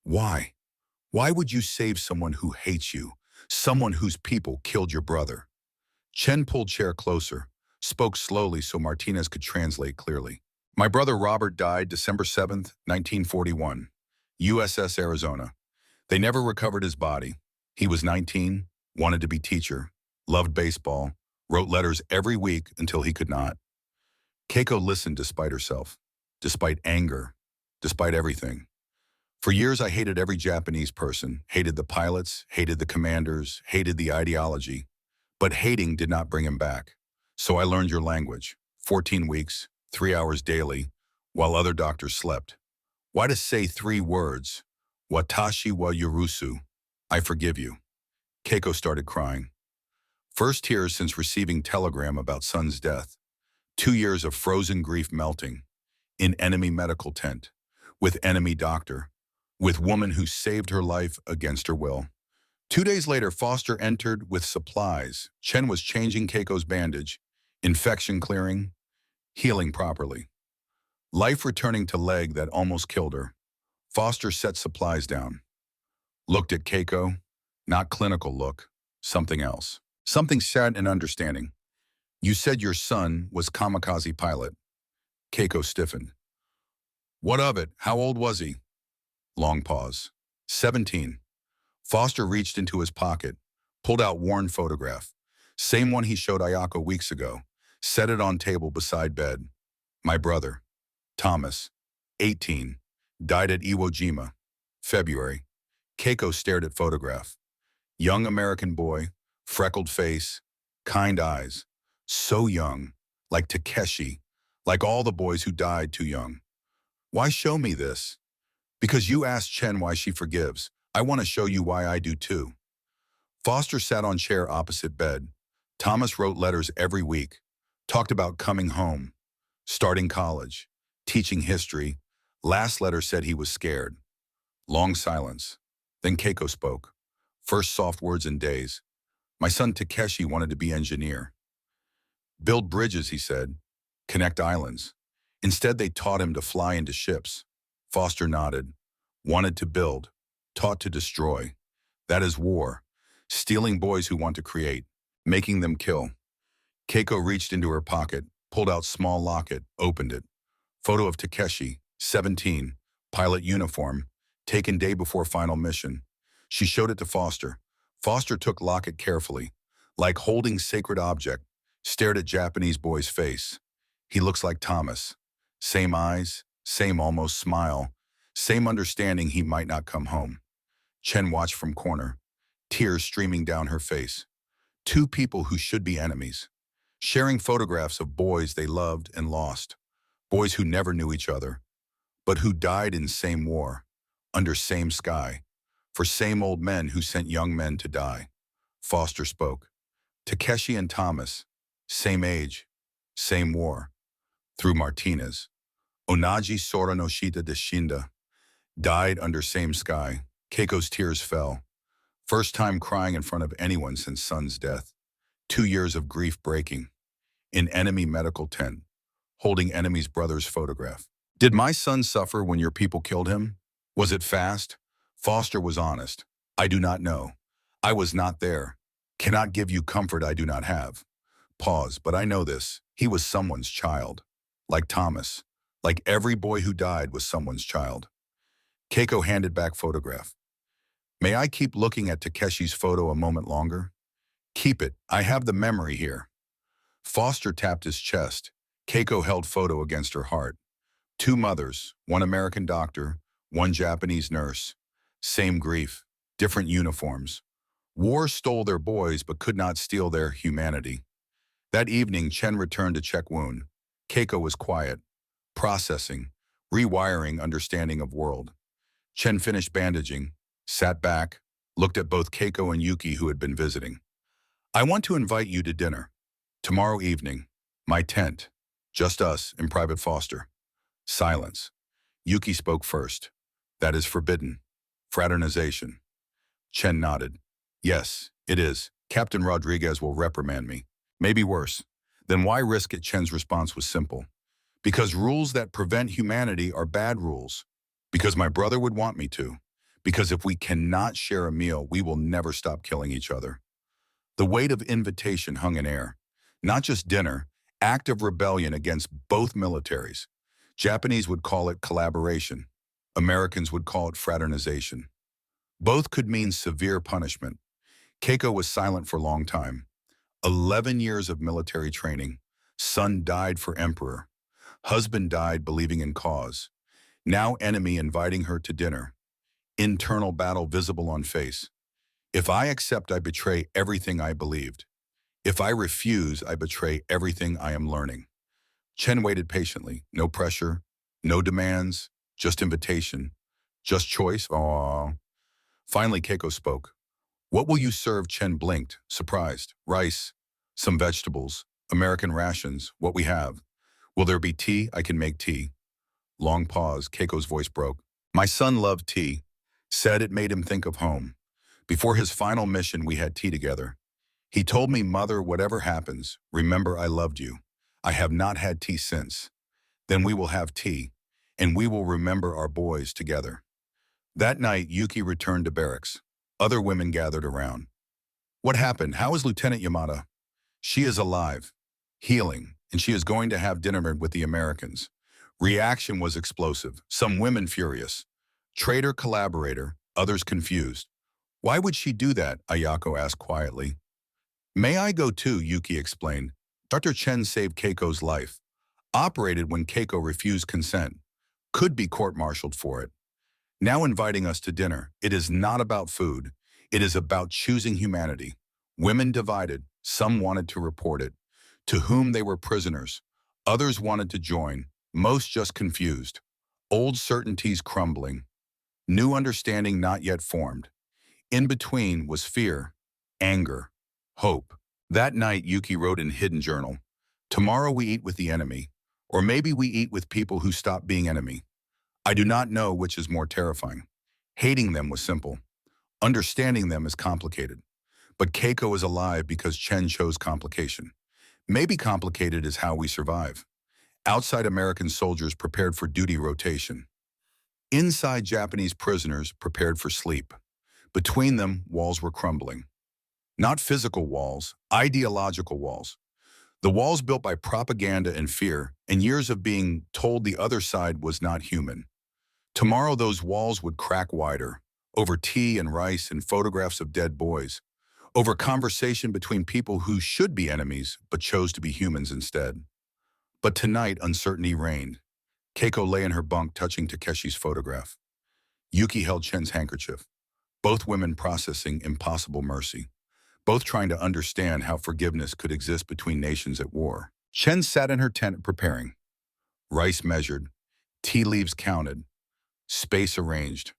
Why? Why would you save someone who hates you? Someone whose people killed your brother? Chen pulled chair closer, spoke slowly so Martinez could translate clearly. My brother Robert died December 7th, 1941, USS Arizona. They never recovered his body. He was 19, wanted to be teacher, loved baseball, wrote letters every week until he could not. Keiko listened despite herself, despite anger, despite everything. For years, I hated every Japanese person, hated the pilots, hated the commanders, hated the ideology. But hating did not bring him back. So I learned your language. 14 weeks, 3 hours daily, while other doctors slept. Why to say 3 words? Watashi wa yurusu. I forgive you. Keiko started crying. First tears since receiving telegram about son's death. 2 years of frozen grief melting. In enemy medical tent. With enemy doctor. With woman who saved her life against her will. 2 days later, Foster entered with supplies. Chen was changing Keiko's bandage. Infection clearing. Healing properly. Life returning to leg that almost killed her. Foster set supplies down. Looked at Keiko. Not clinical look. Something else. Something sad and understanding. You said your son was kamikaze pilot. Keiko stiffened. What of it? How old was he? Long pause. 17. Foster reached into his pocket, pulled out worn photograph. Same one he showed Ayako weeks ago. Set it on table beside bed. My brother, Thomas, 18, died at Iwo Jima, February. Keiko stared at photograph. Young American boy, freckled face, kind eyes. So young, like Takeshi, like all the boys who died too young. Why show me this? Because you asked Chen why she forgives. I want to show you why I do too. Foster sat on chair opposite bed. Thomas wrote letters every week. Talked about coming home, starting college, teaching history. Last letter said he was scared. Long silence. Then Keiko spoke. First soft words in days. My son Takeshi wanted to be engineer. Build bridges, he said. Connect islands. Instead, they taught him to fly into ships. Foster nodded. Wanted to build. Taught to destroy. That is war. Stealing boys who want to create. Making them kill. Keiko reached into her pocket, pulled out small locket, opened it. Photo of Takeshi, 17, pilot uniform, taken day before final mission. She showed it to Foster. Foster took locket carefully, like holding sacred object, stared at Japanese boy's face. He looks like Thomas. Same eyes, same almost smile, same understanding he might not come home. Chen watched from corner, tears streaming down her face. 2 people who should be enemies, sharing photographs of boys they loved and lost, boys who never knew each other, but who died in same war, under same sky, for same old men who sent young men to die. Foster spoke. Takeshi and Thomas, same age, same war. Through Martinez. Onaji Sora no Shita de Shinda. Died under same sky. Keiko's tears fell. First time crying in front of anyone since son's death. 2 years of grief breaking. In enemy medical tent. Holding enemy's brother's photograph. Did my son suffer when your people killed him? Was it fast? Foster was honest. I do not know. I was not there. Cannot give you comfort I do not have. Pause, but I know this. He was someone's child. Like Thomas. Like every boy who died was someone's child. Keiko handed back photograph. May I keep looking at Takeshi's photo a moment longer? Keep it. I have the memory here. Foster tapped his chest. Keiko held photo against her heart. 2 mothers, 1 American doctor, 1 Japanese nurse. Same grief, different uniforms. War stole their boys but could not steal their humanity. That evening, Chen returned to check wound. Keiko was quiet, processing, rewiring understanding of world. Chen finished bandaging, sat back, looked at both Keiko and Yuki who had been visiting. I want to invite you to dinner. Tomorrow evening, my tent, just us in private foster. Silence. Yuki spoke first. That is forbidden. Fraternization. Chen nodded. Yes, it is. Captain Rodriguez will reprimand me. Maybe worse. Then why risk it? Chen's response was simple. Because rules that prevent humanity are bad rules. Because my brother would want me to. Because if we cannot share a meal, we will never stop killing each other. The weight of invitation hung in air. Not just dinner, act of rebellion against both militaries. Japanese would call it collaboration. Americans would call it fraternization. Both could mean severe punishment. Keiko was silent for a long time. 11 years of military training. Son died for emperor. Husband died believing in cause. Now enemy inviting her to dinner. Internal battle visible on face. If I accept, I betray everything I believed. If I refuse, I betray everything I am learning. Chen waited patiently. No pressure, no demands, just invitation, just choice. Aww. Finally, Keiko spoke. What will you serve? Chen blinked, surprised. Rice, some vegetables, American rations, what we have. Will there be tea? I can make tea. Long pause, Keiko's voice broke. My son loved tea, said it made him think of home. Before his final mission, we had tea together. He told me, Mother, whatever happens, remember I loved you. I have not had tea since. Then we will have tea, and we will remember our boys together. That night, Yuki returned to barracks. Other women gathered around. What happened? How is Lieutenant Yamada? She is alive, healing, and she is going to have dinner with the Americans. Reaction was explosive, some women furious. Traitor, collaborator, others confused. Why would she do that? Ayako asked quietly. May I go too? Yuki explained. Dr. Chen saved Keiko's life. Operated when Keiko refused consent. Could be court-martialed for it. Now inviting us to dinner. It is not about food. It is about choosing humanity. Women divided. Some wanted to report it. To whom they were prisoners. Others wanted to join. Most just confused. Old certainties crumbling. New understanding not yet formed. In between was fear, anger, hope. That night, Yuki wrote in hidden journal, tomorrow we eat with the enemy, or maybe we eat with people who stop being enemy. I do not know which is more terrifying. Hating them was simple. Understanding them is complicated. But Keiko is alive because Chen chose complication. Maybe complicated is how we survive. Outside, American soldiers prepared for duty rotation. Inside, Japanese prisoners prepared for sleep. Between them, walls were crumbling. Not physical walls, ideological walls. The walls built by propaganda and fear, and years of being told the other side was not human. Tomorrow those walls would crack wider, over tea and rice and photographs of dead boys, over conversation between people who should be enemies but chose to be humans instead. But tonight uncertainty reigned. Keiko lay in her bunk touching Takeshi's photograph. Yuki held Chen's handkerchief. Both women processing impossible mercy. Both trying to understand how forgiveness could exist between nations at war. Chen sat in her tent preparing. Rice measured, tea leaves counted, space arranged.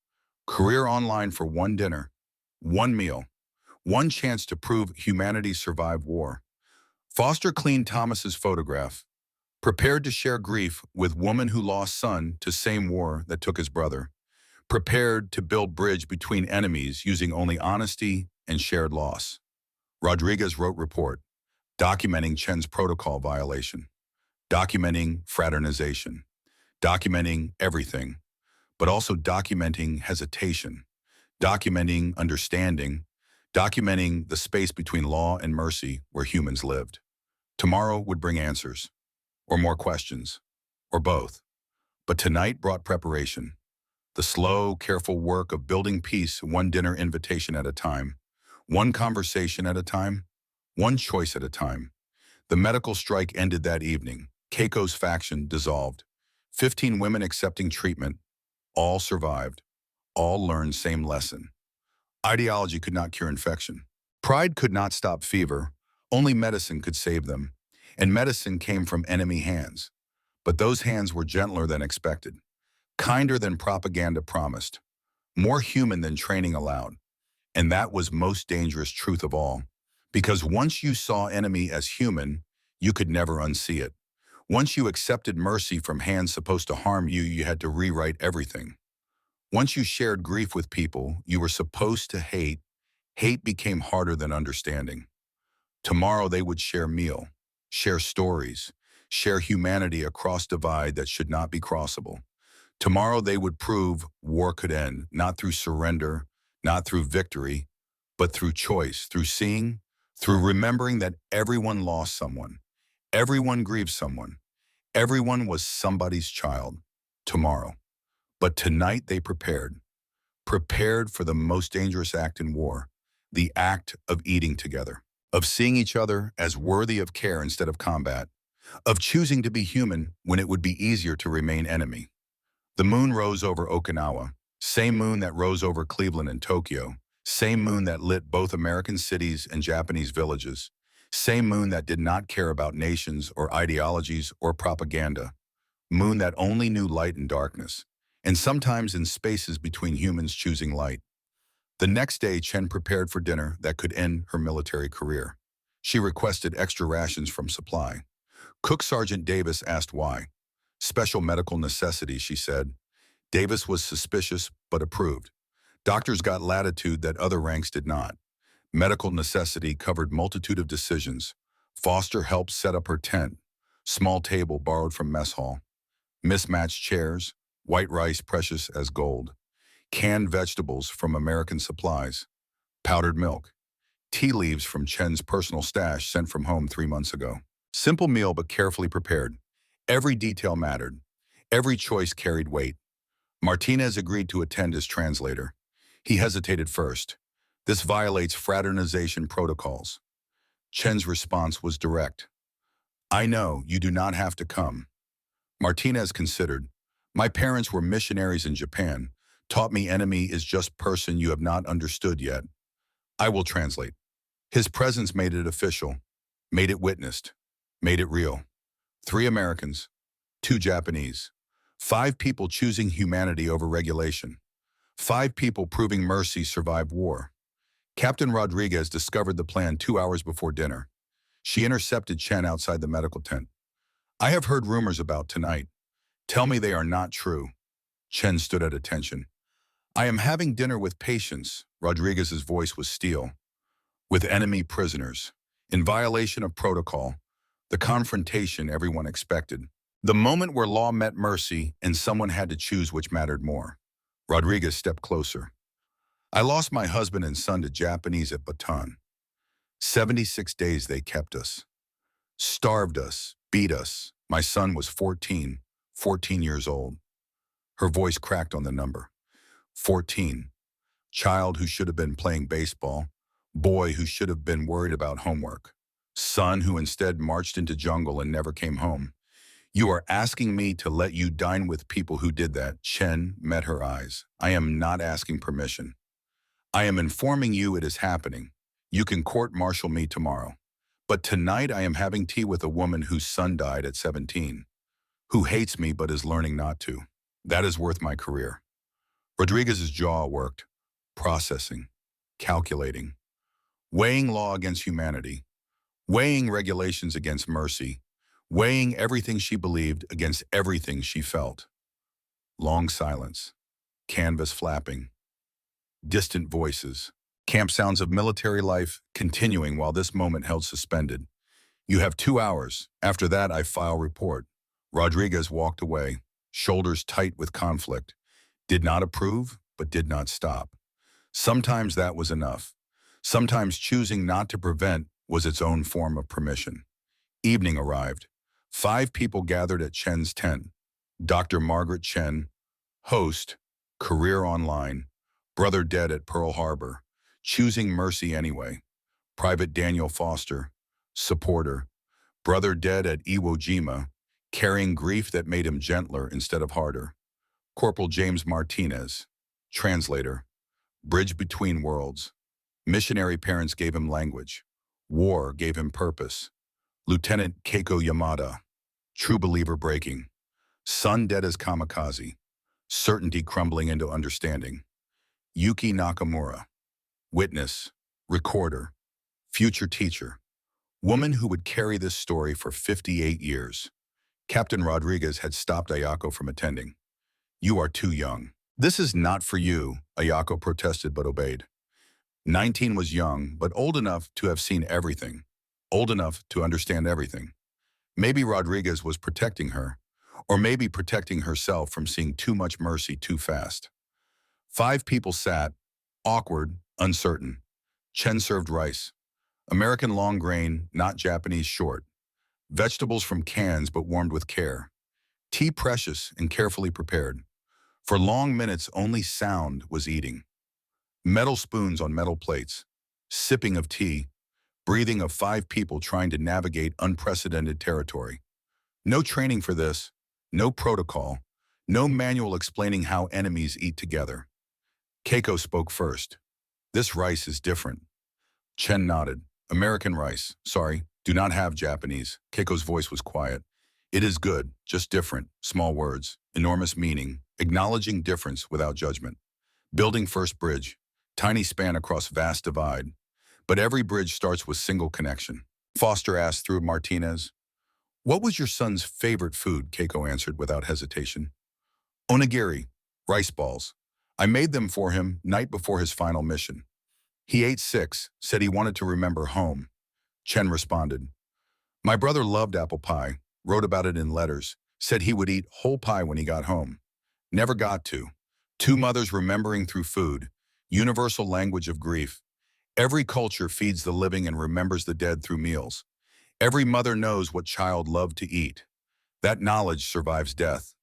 Career online for one dinner, one meal, one chance to prove humanity survived war. Foster cleaned Thomas's photograph, prepared to share grief with woman who lost son to same war that took his brother, prepared to build bridge between enemies using only honesty and shared loss. Rodriguez wrote report, documenting Chen's protocol violation, documenting fraternization, documenting everything, but also documenting hesitation, documenting understanding, documenting the space between law and mercy where humans lived. Tomorrow would bring answers, or more questions, or both. But tonight brought preparation, the slow, careful work of building peace one dinner invitation at a time, one conversation at a time, one choice at a time. The medical strike ended that evening. Keiko's faction dissolved. 15 women accepting treatment. All survived. All learned same lesson. Ideology could not cure infection. Pride could not stop fever. Only medicine could save them. And medicine came from enemy hands. But those hands were gentler than expected. Kinder than propaganda promised. More human than training allowed. And that was most dangerous truth of all. Because once you saw enemy as human, you could never unsee it. Once you accepted mercy from hands supposed to harm you, you had to rewrite everything. Once you shared grief with people you were supposed to hate, hate became harder than understanding. Tomorrow they would share meal, share stories, share humanity across divide that should not be crossable. Tomorrow they would prove war could end, not through surrender, not through victory, but through choice, through seeing, through remembering that everyone lost someone, everyone grieved someone, Everyone was somebody's child. Tomorrow. But tonight they prepared for the most dangerous act in war, the act of eating together, of seeing each other as worthy of care instead of combat, of choosing to be human when it would be easier to remain enemy. The moon rose over Okinawa, same moon that rose over Cleveland and Tokyo, same moon that lit both American cities and Japanese villages, same moon that did not care about nations or ideologies or propaganda, moon that only knew light and darkness, and sometimes in spaces between humans choosing light. The next day, Chen prepared for dinner that could end her military career. She requested extra rations from supply. Cook Sergeant Davis asked why. Special medical necessity, she said. Davis was suspicious but approved. Doctors got latitude that other ranks did not. Medical necessity covered multitude of decisions. Foster helped set up her tent. Small table borrowed from mess hall. Mismatched chairs. White rice precious as gold. Canned vegetables from American supplies. Powdered milk. Tea leaves from Chen's personal stash sent from home 3 months ago. Simple meal but carefully prepared. Every detail mattered. Every choice carried weight. Martinez agreed to attend as translator. He hesitated first. This violates fraternization protocols. Chen's response was direct. I know, you do not have to come. Martinez considered. My parents were missionaries in Japan, taught me enemy is just person you have not understood yet. I will translate. His presence made it official, made it witnessed, made it real. 3 Americans, 2 Japanese, 5 people choosing humanity over regulation, 5 people proving mercy survived war. Captain Rodriguez discovered the plan 2 hours before dinner. She intercepted Chen outside the medical tent. I have heard rumors about tonight. Tell me they are not true. Chen stood at attention. I am having dinner with patients, Rodriguez's voice was steel, with enemy prisoners, in violation of protocol, the confrontation everyone expected. The moment where law met mercy and someone had to choose which mattered more. Rodriguez stepped closer. I lost my husband and son to Japanese at Bataan. 76 days they kept us. Starved us, beat us. My son was 14 years old. Her voice cracked on the number. 14. Child who should have been playing baseball. Boy who should have been worried about homework. Son who instead marched into jungle and never came home. You are asking me to let you dine with people who did that. Chen met her eyes. I am not asking permission. I am informing you it is happening. You can court-martial me tomorrow. But tonight I am having tea with a woman whose son died at 17, who hates me but is learning not to. That is worth my career. Rodriguez's jaw worked, processing, calculating, weighing law against humanity, weighing regulations against mercy, weighing everything she believed against everything she felt. Long silence, canvas flapping, distant voices, camp sounds of military life continuing while this moment held suspended. You have 2 hours. After that, I file report. Rodriguez walked away, shoulders tight with conflict. Did not approve, but did not stop. Sometimes that was enough. Sometimes choosing not to prevent was its own form of permission. Evening arrived. 5 people gathered at Chen's tent. Dr. Margaret Chen, host, career online, brother dead at Pearl Harbor, choosing mercy anyway. Private Daniel Foster, supporter, brother dead at Iwo Jima, carrying grief that made him gentler instead of harder. Corporal James Martinez, translator, bridge between worlds. Missionary parents gave him language. War gave him purpose. Lieutenant Keiko Yamada, true believer breaking. Son dead as kamikaze, certainty crumbling into understanding. Yuki Nakamura, witness, recorder, future teacher, woman who would carry this story for 58 years. Captain Rodriguez had stopped Ayako from attending. You are too young. This is not for you, Ayako protested but obeyed. 19 was young, but old enough to have seen everything, old enough to understand everything. Maybe Rodriguez was protecting her, or maybe protecting herself from seeing too much mercy too fast. 5 people sat, awkward, uncertain. Chen served rice. American long grain, not Japanese short. Vegetables from cans but warmed with care. Tea precious and carefully prepared. For long minutes, only sound was eating. Metal spoons on metal plates. Sipping of tea. Breathing of 5 people trying to navigate unprecedented territory. No training for this. No protocol. No manual explaining how enemies eat together. Keiko spoke first. This rice is different. Chen nodded. American rice. Sorry, do not have Japanese. Keiko's voice was quiet. It is good, just different. Small words, enormous meaning, acknowledging difference without judgment. Building first bridge. Tiny span across vast divide. But every bridge starts with single connection. Foster asked through Martinez. What was your son's favorite food? Keiko answered without hesitation. Onigiri, rice balls. I made them for him night before his final mission. He ate 6, said he wanted to remember home. Chen responded. My brother loved apple pie, wrote about it in letters, said he would eat whole pie when he got home. Never got to. 2 mothers remembering through food, universal language of grief. Every culture feeds the living and remembers the dead through meals. Every mother knows what child loved to eat. That knowledge survives death,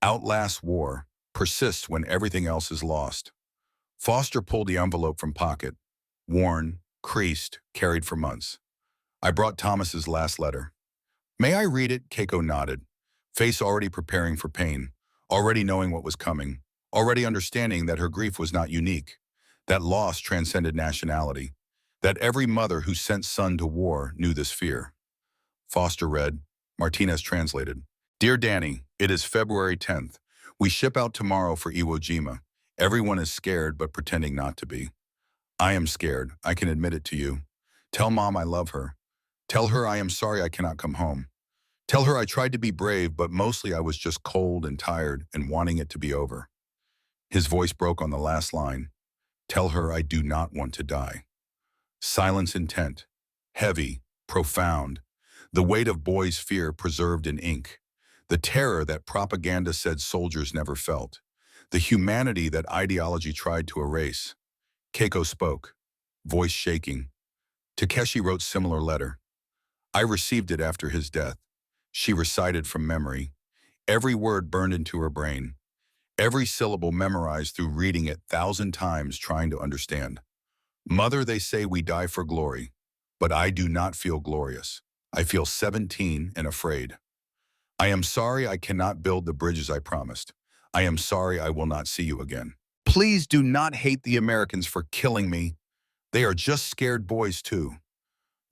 outlasts war, persists when everything else is lost. Foster pulled the envelope from pocket, worn, creased, carried for months. I brought Thomas's last letter. May I read it? Keiko nodded, face already preparing for pain, already knowing what was coming, already understanding that her grief was not unique, that loss transcended nationality, that every mother who sent son to war knew this fear. Foster read, Martinez translated. Dear Danny, it is February 10th. We ship out tomorrow for Iwo Jima. Everyone is scared but pretending not to be. I am scared, I can admit it to you. Tell Mom I love her. Tell her I am sorry I cannot come home. Tell her I tried to be brave, but mostly I was just cold and tired and wanting it to be over. His voice broke on the last line. Tell her I do not want to die. Silence intent, heavy, profound, the weight of boys' fear preserved in ink, the terror that propaganda said soldiers never felt, the humanity that ideology tried to erase. Keiko spoke, voice shaking. Takeshi wrote similar letter. I received it after his death. She recited from memory. Every word burned into her brain. Every syllable memorized through reading it 1,000 times trying to understand. Mother, they say we die for glory, but I do not feel glorious. I feel 17 and afraid. I am sorry I cannot build the bridges I promised. I am sorry I will not see you again. Please do not hate the Americans for killing me. They are just scared boys too.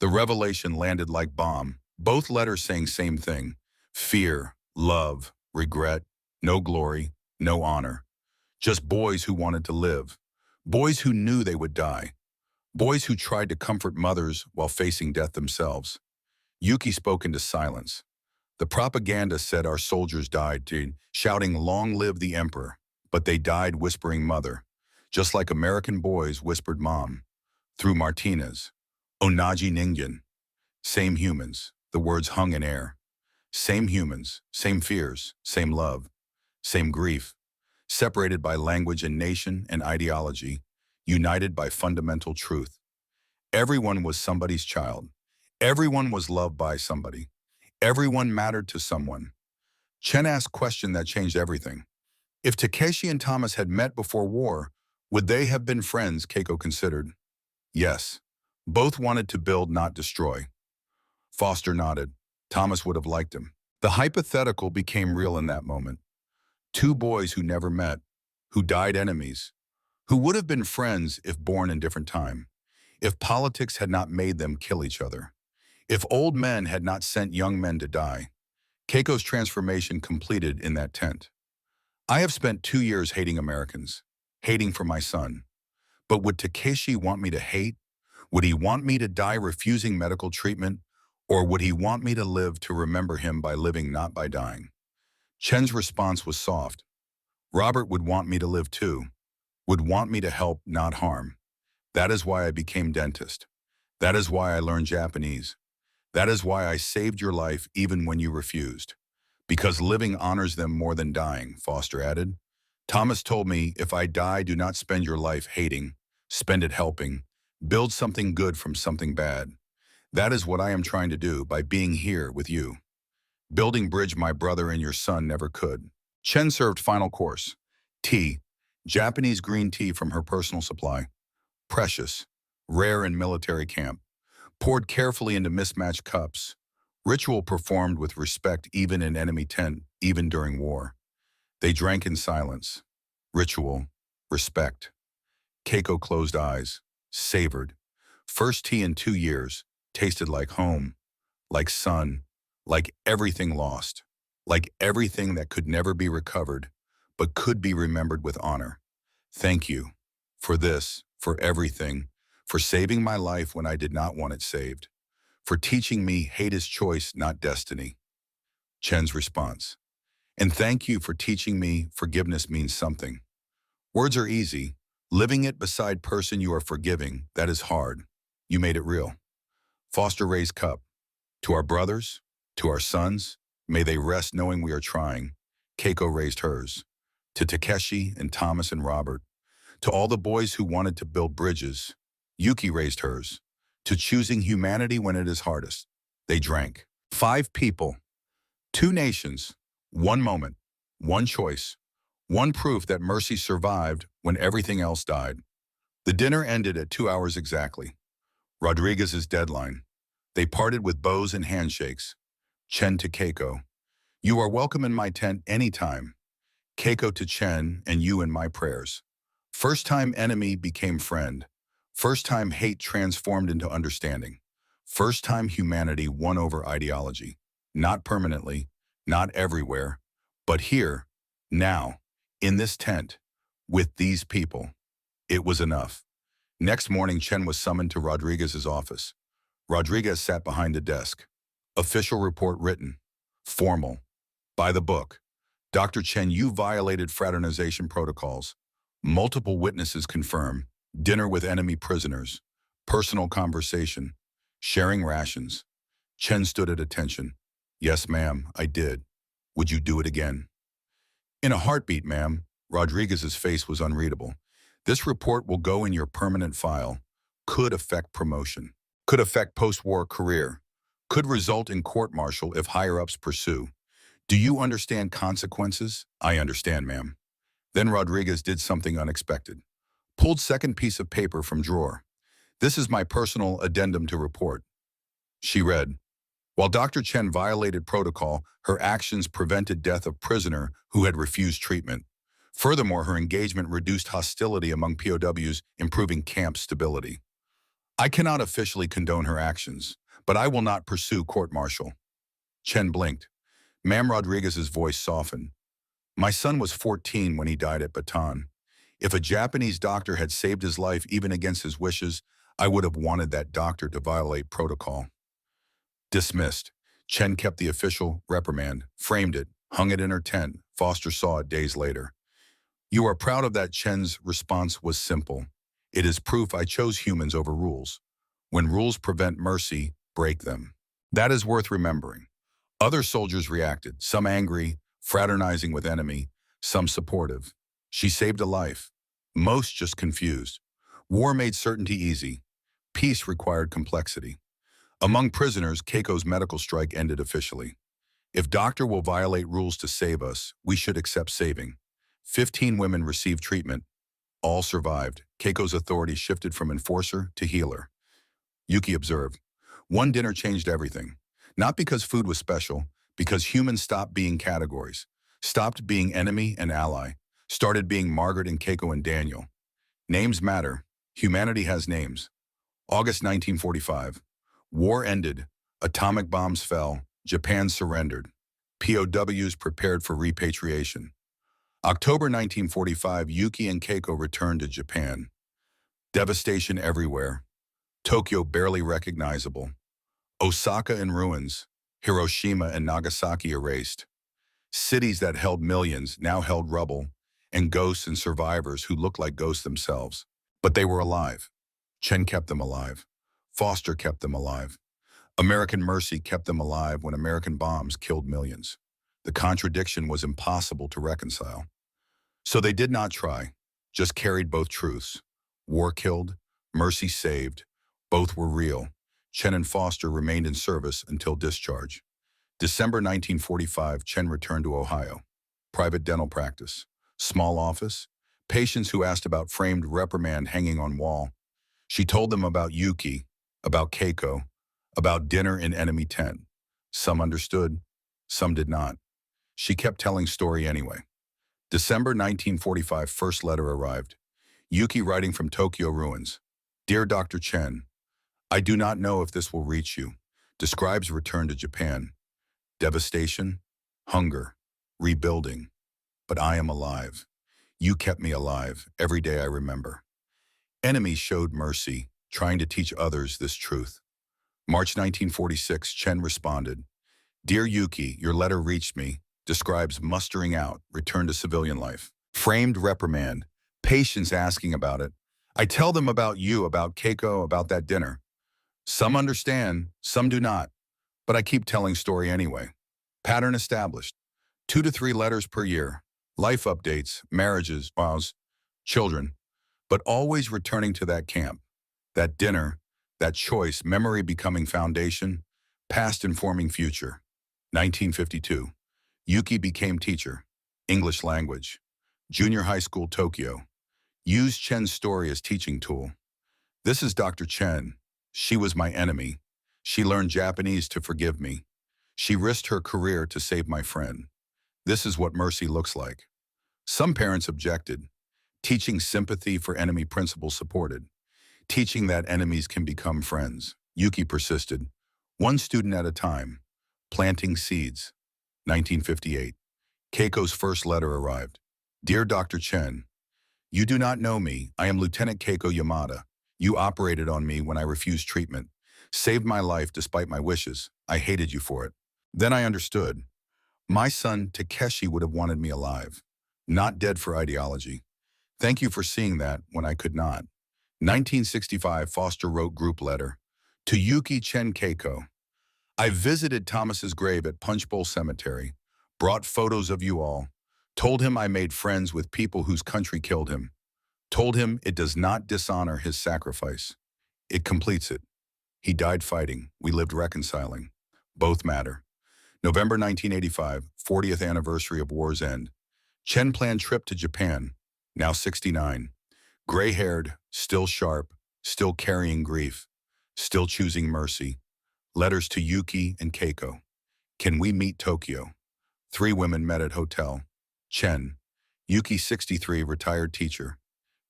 The revelation landed like bomb, both letters saying same thing. Fear, love, regret, no glory, no honor. Just boys who wanted to live. Boys who knew they would die. Boys who tried to comfort mothers while facing death themselves. Yuki spoke into silence. The propaganda said our soldiers died, shouting, long live the emperor. But they died whispering mother, just like American boys whispered mom. Through Martinez. Onaji Ningen. Same humans, the words hung in air. Same humans, same fears, same love, same grief. Separated by language and nation and ideology, united by fundamental truth. Everyone was somebody's child. Everyone was loved by somebody. Everyone mattered to someone. Chen asked a question that changed everything. If Takeshi and Thomas had met before war, would they have been friends? Keiko considered. Yes. Both wanted to build, not destroy. Foster nodded. Thomas would have liked him. The hypothetical became real in that moment. 2 boys who never met, who died enemies, who would have been friends if born in different time, if politics had not made them kill each other, if old men had not sent young men to die. Keiko's transformation completed in that tent. I have spent 2 years hating Americans, hating for my son. But would Takeshi want me to hate? Would he want me to die refusing medical treatment? Or would he want me to live to remember him by living, not by dying? Chen's response was soft. Robert would want me to live too, would want me to help, not harm. That is why I became dentist. That is why I learned Japanese. That is why I saved your life even when you refused. Because living honors them more than dying, Foster added. Thomas told me, if I die, do not spend your life hating, spend it helping, build something good from something bad. That is what I am trying to do by being here with you. Building bridge my brother and your son never could. Chen served final course. Tea. Japanese green tea from her personal supply. Precious. Rare in military camp. Poured carefully into mismatched cups. Ritual performed with respect even in enemy tent, even during war. They drank in silence. Ritual. Respect. Keiko closed eyes. Savored. First tea in 2 years. Tasted like home. Like sun. Like everything lost. Like everything that could never be recovered, but could be remembered with honor. Thank you. For this. For everything. For saving my life when I did not want it saved. For teaching me hate is choice, not destiny. Chen's response. And thank you for teaching me forgiveness means something. Words are easy. Living it beside person you are forgiving, that is hard. You made it real. Foster raised cup. To our brothers, to our sons, may they rest knowing we are trying. Keiko raised hers. To Takeshi and Thomas and Robert. To all the boys who wanted to build bridges. Yuki raised hers. To choosing humanity when it is hardest. They drank. 5 people. 2 nations. 1 moment. 1 choice. 1 proof that mercy survived when everything else died. The dinner ended at 2 hours exactly. Rodriguez's deadline. They parted with bows and handshakes. Chen to Keiko. You are welcome in my tent anytime. Keiko to Chen and you in my prayers. First time enemy became friend. First time hate transformed into understanding. First time humanity won over ideology. Not permanently, not everywhere, but here, now, in this tent, with these people. It was enough. Next morning, Chen was summoned to Rodriguez's office. Rodriguez sat behind a desk. Official report written. Formal. By the book. Dr. Chen, you violated fraternization protocols. Multiple witnesses confirm. Dinner with enemy prisoners. Personal conversation. Sharing rations. Chen stood at attention. Yes, ma'am, I did. Would you do it again? In a heartbeat, ma'am. Rodriguez's face was unreadable. This report will go in your permanent file. Could affect promotion. Could affect post-war career. Could result in court-martial if higher-ups pursue. Do you understand consequences? I understand, ma'am. Then Rodriguez did something unexpected. Pulled second piece of paper from drawer. This is my personal addendum to report. She read, while Dr. Chen violated protocol, her actions prevented death of prisoner who had refused treatment. Furthermore, her engagement reduced hostility among POWs, improving camp stability. I cannot officially condone her actions, but I will not pursue court-martial. Chen blinked. Ma'am, Rodriguez's voice softened. My son was 14 when he died at Bataan. If a Japanese doctor had saved his life even against his wishes, I would have wanted that doctor to violate protocol. Dismissed. Chen kept the official reprimand, framed it, hung it in her tent. Foster saw it days later. You are proud of that? Chen's response was simple. It is proof I chose humans over rules. When rules prevent mercy, break them. That is worth remembering. Other soldiers reacted, some angry, fraternizing with enemy, some supportive. She saved a life. Most just confused. War made certainty easy. Peace required complexity. Among prisoners, Keiko's medical strike ended officially. If doctor will violate rules to save us, we should accept saving. 15 women received treatment. All survived. Keiko's authority shifted from enforcer to healer. Yuki observed. One dinner changed everything. Not because food was special, because humans stopped being categories, stopped being enemy and ally, started being Margaret and Keiko and Daniel. Names matter. Humanity has names. August 1945. War ended. Atomic bombs fell. Japan surrendered. POWs prepared for repatriation. October 1945, Yuki and Keiko returned to Japan. Devastation everywhere. Tokyo barely recognizable. Osaka in ruins. Hiroshima and Nagasaki erased. Cities that held millions now held rubble, and ghosts and survivors who looked like ghosts themselves. But they were alive. Chen kept them alive. Foster kept them alive. American mercy kept them alive when American bombs killed millions. The contradiction was impossible to reconcile. So they did not try, just carried both truths. War killed, mercy saved. Both were real. Chen and Foster remained in service until discharge. December 1945, Chen returned to Ohio. Private dental practice. Small office. Patients who asked about framed reprimand hanging on wall. She told them about Yuki, about Keiko, about dinner in enemy tent. Some understood, some did not. She kept telling story anyway. December 1945, first letter arrived. Yuki writing from Tokyo ruins. Dear Dr. Chen, I do not know if this will reach you. Describes return to Japan. Devastation, hunger, rebuilding. But I am alive. You kept me alive. Every day I remember. Enemies showed mercy, trying to teach others this truth. March 1946, Chen responded. Dear Yuki, your letter reached me. Describes mustering out, return to civilian life. Framed reprimand. Patients asking about it. I tell them about you, about Keiko, about that dinner. Some understand, some do not. But I keep telling story anyway. Pattern established. 2 to 3 letters per year. Life updates, marriages, vows, children. But always returning to that camp, that dinner, that choice, memory becoming foundation, past informing future. 1952. Yuki became teacher. English language. Junior high school, Tokyo. Used Chen's story as teaching tool. This is Dr. Chen. She was my enemy. She learned Japanese to forgive me. She risked her career to save my friend. This is what mercy looks like. Some parents objected. Teaching sympathy for enemy principles supported. Teaching that enemies can become friends. Yuki persisted. One student at a time. Planting seeds. 1958. Keiko's first letter arrived. Dear Dr. Chen, you do not know me. I am Lieutenant Keiko Yamada. You operated on me when I refused treatment. Saved my life despite my wishes. I hated you for it. Then I understood. My son, Takeshi, would have wanted me alive. Not dead for ideology. Thank you for seeing that when I could not. 1965, Foster wrote group letter. To Yuki Chen Keiko. I visited Thomas's grave at Punchbowl Cemetery. Brought photos of you all. Told him I made friends with people whose country killed him. Told him it does not dishonor his sacrifice. It completes it. He died fighting. We lived reconciling. Both matter. November 1985, 40th anniversary of war's end. Chen planned trip to Japan, now 69. Gray-haired, still sharp, still carrying grief, still choosing mercy. Letters to Yuki and Keiko. Can we meet Tokyo? 3 women met at hotel. Chen. Yuki 63, retired teacher.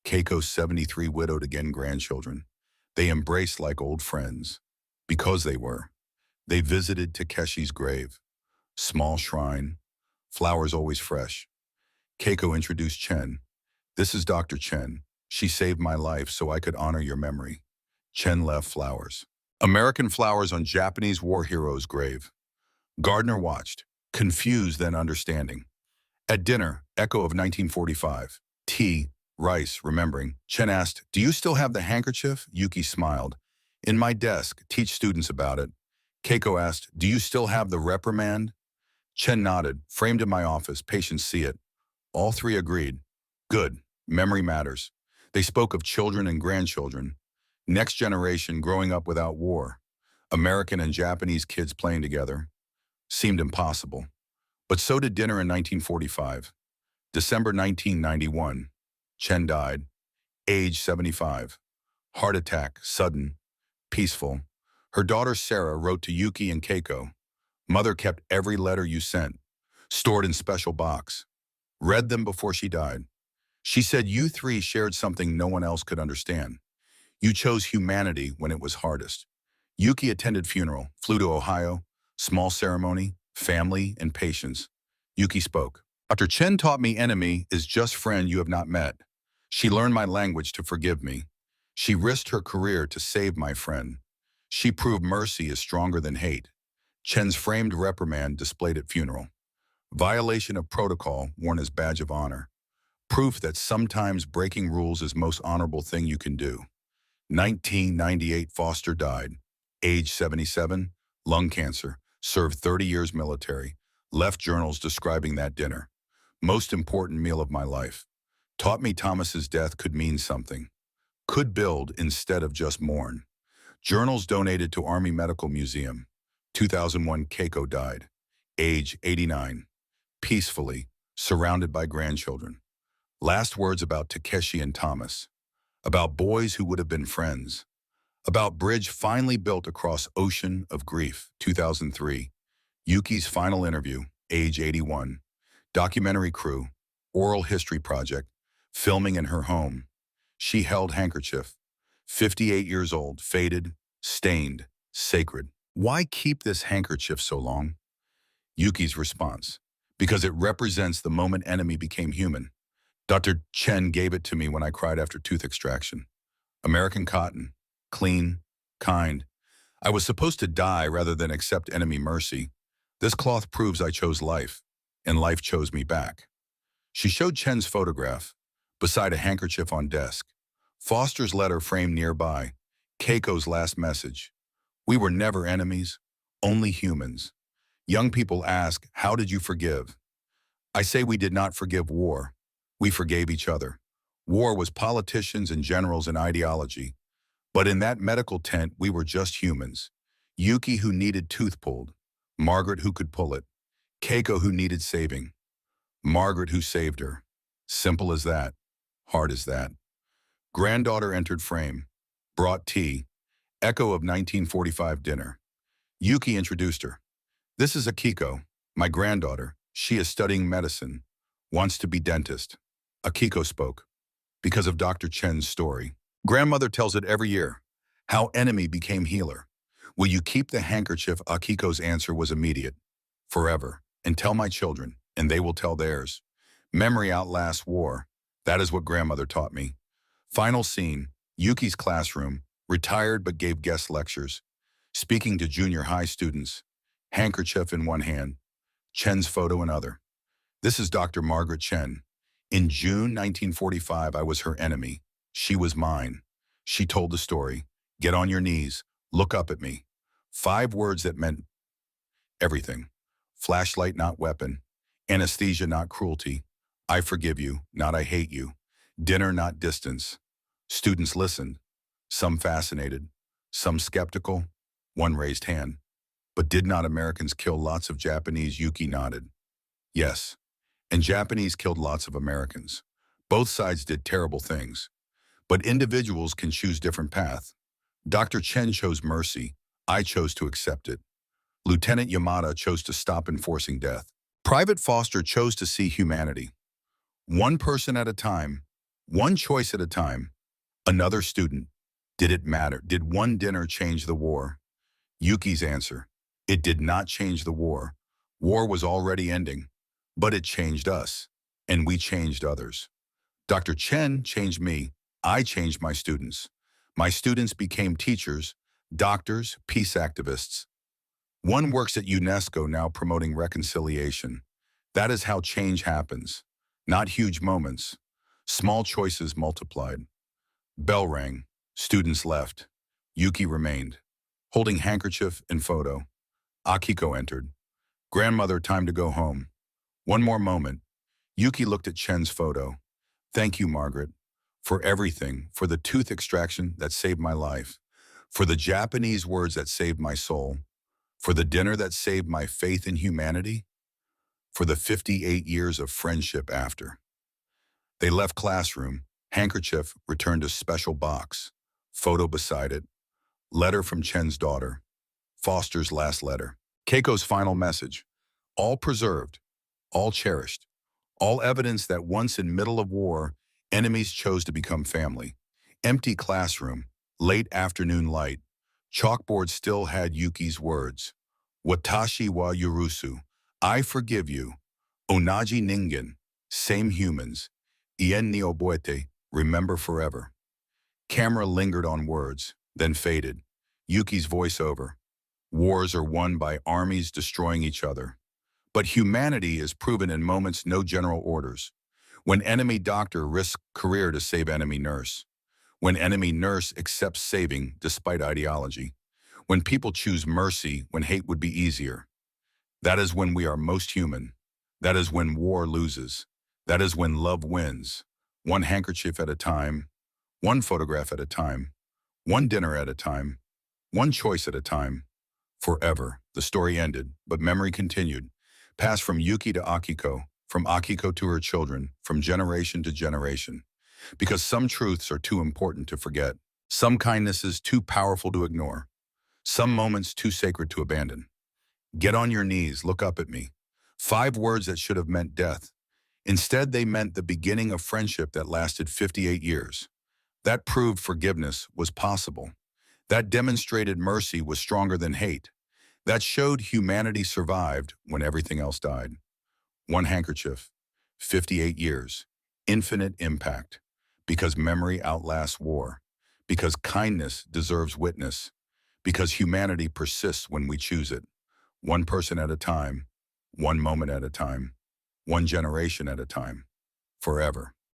Keiko 73, widowed, again grandchildren. They embraced like old friends. Because they were. They visited Takeshi's grave. Small shrine. Flowers always fresh. Keiko introduced Chen. This is Dr. Chen. She saved my life so I could honor your memory. Chen left flowers. American flowers on Japanese war hero's grave. Gardner watched, confused then understanding. At dinner, echo of 1945. Tea, rice, remembering. Chen asked, do you still have the handkerchief? Yuki smiled. In my desk, teach students about it. Keiko asked, do you still have the reprimand? Chen nodded, framed in my office, patients see it. All 3 agreed. Good, memory matters. They spoke of children and grandchildren. Next generation growing up without war. American and Japanese kids playing together. Seemed impossible. But so did dinner in 1945. December 1991. Chen died. Age 75. Heart attack, sudden, peaceful. Her daughter Sarah wrote to Yuki and Keiko. Mother kept every letter you sent, stored in special box. Read them before she died. She said you 3 shared something no one else could understand. You chose humanity when it was hardest. Yuki attended funeral, flew to Ohio, small ceremony, family, and patience. Yuki spoke. Dr. Chen taught me enemy is just friend you have not met. She learned my language to forgive me. She risked her career to save my friend. She proved mercy is stronger than hate. Chen's framed reprimand displayed at funeral. Violation of protocol worn as badge of honor. Proof that sometimes breaking rules is most honorable thing you can do. 1998, Foster died. Age 77, lung cancer, served 30 years military. Left journals describing that dinner. Most important meal of my life. Taught me Thomas's death could mean something. Could build instead of just mourn. Journals donated to Army Medical Museum. 2001 Keiko died, age 89, peacefully, surrounded by grandchildren. Last words about Takeshi and Thomas, about boys who would have been friends, about bridge finally built across ocean of grief. 2003 Yuki's final interview, age 81, documentary crew, oral history project, filming in her home. She held handkerchief, 58 years old, faded, stained, sacred. Why keep this handkerchief so long? Yuki's response, because it represents the moment enemy became human. Dr. Chen gave it to me when I cried after tooth extraction. American cotton, clean, kind. I was supposed to die rather than accept enemy mercy. This cloth proves I chose life, and life chose me back. She showed Chen's photograph, beside a handkerchief on desk. Foster's letter framed nearby, Keiko's last message. We were never enemies, only humans. Young people ask, how did you forgive? I say we did not forgive war. We forgave each other. War was politicians and generals and ideology. But in that medical tent, we were just humans. Yuki who needed tooth pulled. Margaret who could pull it. Keiko who needed saving. Margaret who saved her. Simple as that. Hard as that. Granddaughter entered frame. Brought tea. Echo of 1945 dinner. Yuki introduced her. This is Akiko, my granddaughter. She is studying medicine. Wants to be dentist. Akiko spoke. Because of Dr. Chen's story. Grandmother tells it every year. How enemy became healer. Will you keep the handkerchief? Akiko's answer was immediate. Forever. And tell my children, and they will tell theirs. Memory outlasts war. That is what grandmother taught me. Final scene, Yuki's classroom, retired but gave guest lectures. Speaking to junior high students. Handkerchief in one hand. Chen's photo in other. This is Dr. Margaret Chen. In June 1945, I was her enemy. She was mine. She told the story. Get on your knees. Look up at me. 5 words that meant everything. Flashlight, not weapon. Anesthesia, not cruelty. I forgive you, not I hate you. Dinner, not distance. Students listened. Some fascinated. Some skeptical. One raised hand. But did not Americans kill lots of Japanese? Yuki nodded. Yes. And Japanese killed lots of Americans. Both sides did terrible things. But individuals can choose different paths. Dr. Chen chose mercy. I chose to accept it. Lieutenant Yamada chose to stop enforcing death. Private Foster chose to see humanity. One person at a time. One choice at a time. Another student. Did it matter? Did one dinner change the war? Yuki's answer. It did not change the war. War was already ending. But it changed us. And we changed others. Dr. Chen changed me. I changed my students. My students became teachers, doctors, peace activists. One works at UNESCO now promoting reconciliation. That is how change happens. Not huge moments. Small choices multiplied. Bell rang. Students left. Yuki remained. Holding handkerchief and photo. Akiko entered. Grandmother, time to go home. One more moment. Yuki looked at Chen's photo. Thank you, Margaret. For everything, for the tooth extraction that saved my life, for the Japanese words that saved my soul, for the dinner that saved my faith in humanity, for the 58 years of friendship after. They left classroom, handkerchief returned to special box, photo beside it, letter from Chen's daughter, Foster's last letter, Keiko's final message, all preserved, all cherished, all evidence that once in middle of war, enemies chose to become family. Empty classroom, late afternoon light. Chalkboard still had Yuki's words. Watashi wa yurusu. I forgive you. Onaji ningen. Same humans. Ien ni oboete. Remember forever. Camera lingered on words, then faded. Yuki's voiceover. Wars are won by armies destroying each other. But humanity is proven in moments, no general orders. When enemy doctor risks career to save enemy nurse. When enemy nurse accepts saving despite ideology. When people choose mercy when hate would be easier. That is when we are most human. That is when war loses. That is when love wins. One handkerchief at a time. One photograph at a time. One dinner at a time. One choice at a time. Forever. The story ended, but memory continued. Passed from Yuki to Akiko, from Akiko to her children, from generation to generation. Because some truths are too important to forget. Some kindnesses too powerful to ignore. Some moments too sacred to abandon. Get on your knees, look up at me. 5 words that should have meant death. Instead, they meant the beginning of friendship that lasted 58 years. That proved forgiveness was possible. That demonstrated mercy was stronger than hate. That showed humanity survived when everything else died. One handkerchief, 58 years, infinite impact. Because memory outlasts war. Because kindness deserves witness. Because humanity persists when we choose it. One person at a time, one moment at a time, one generation at a time, forever.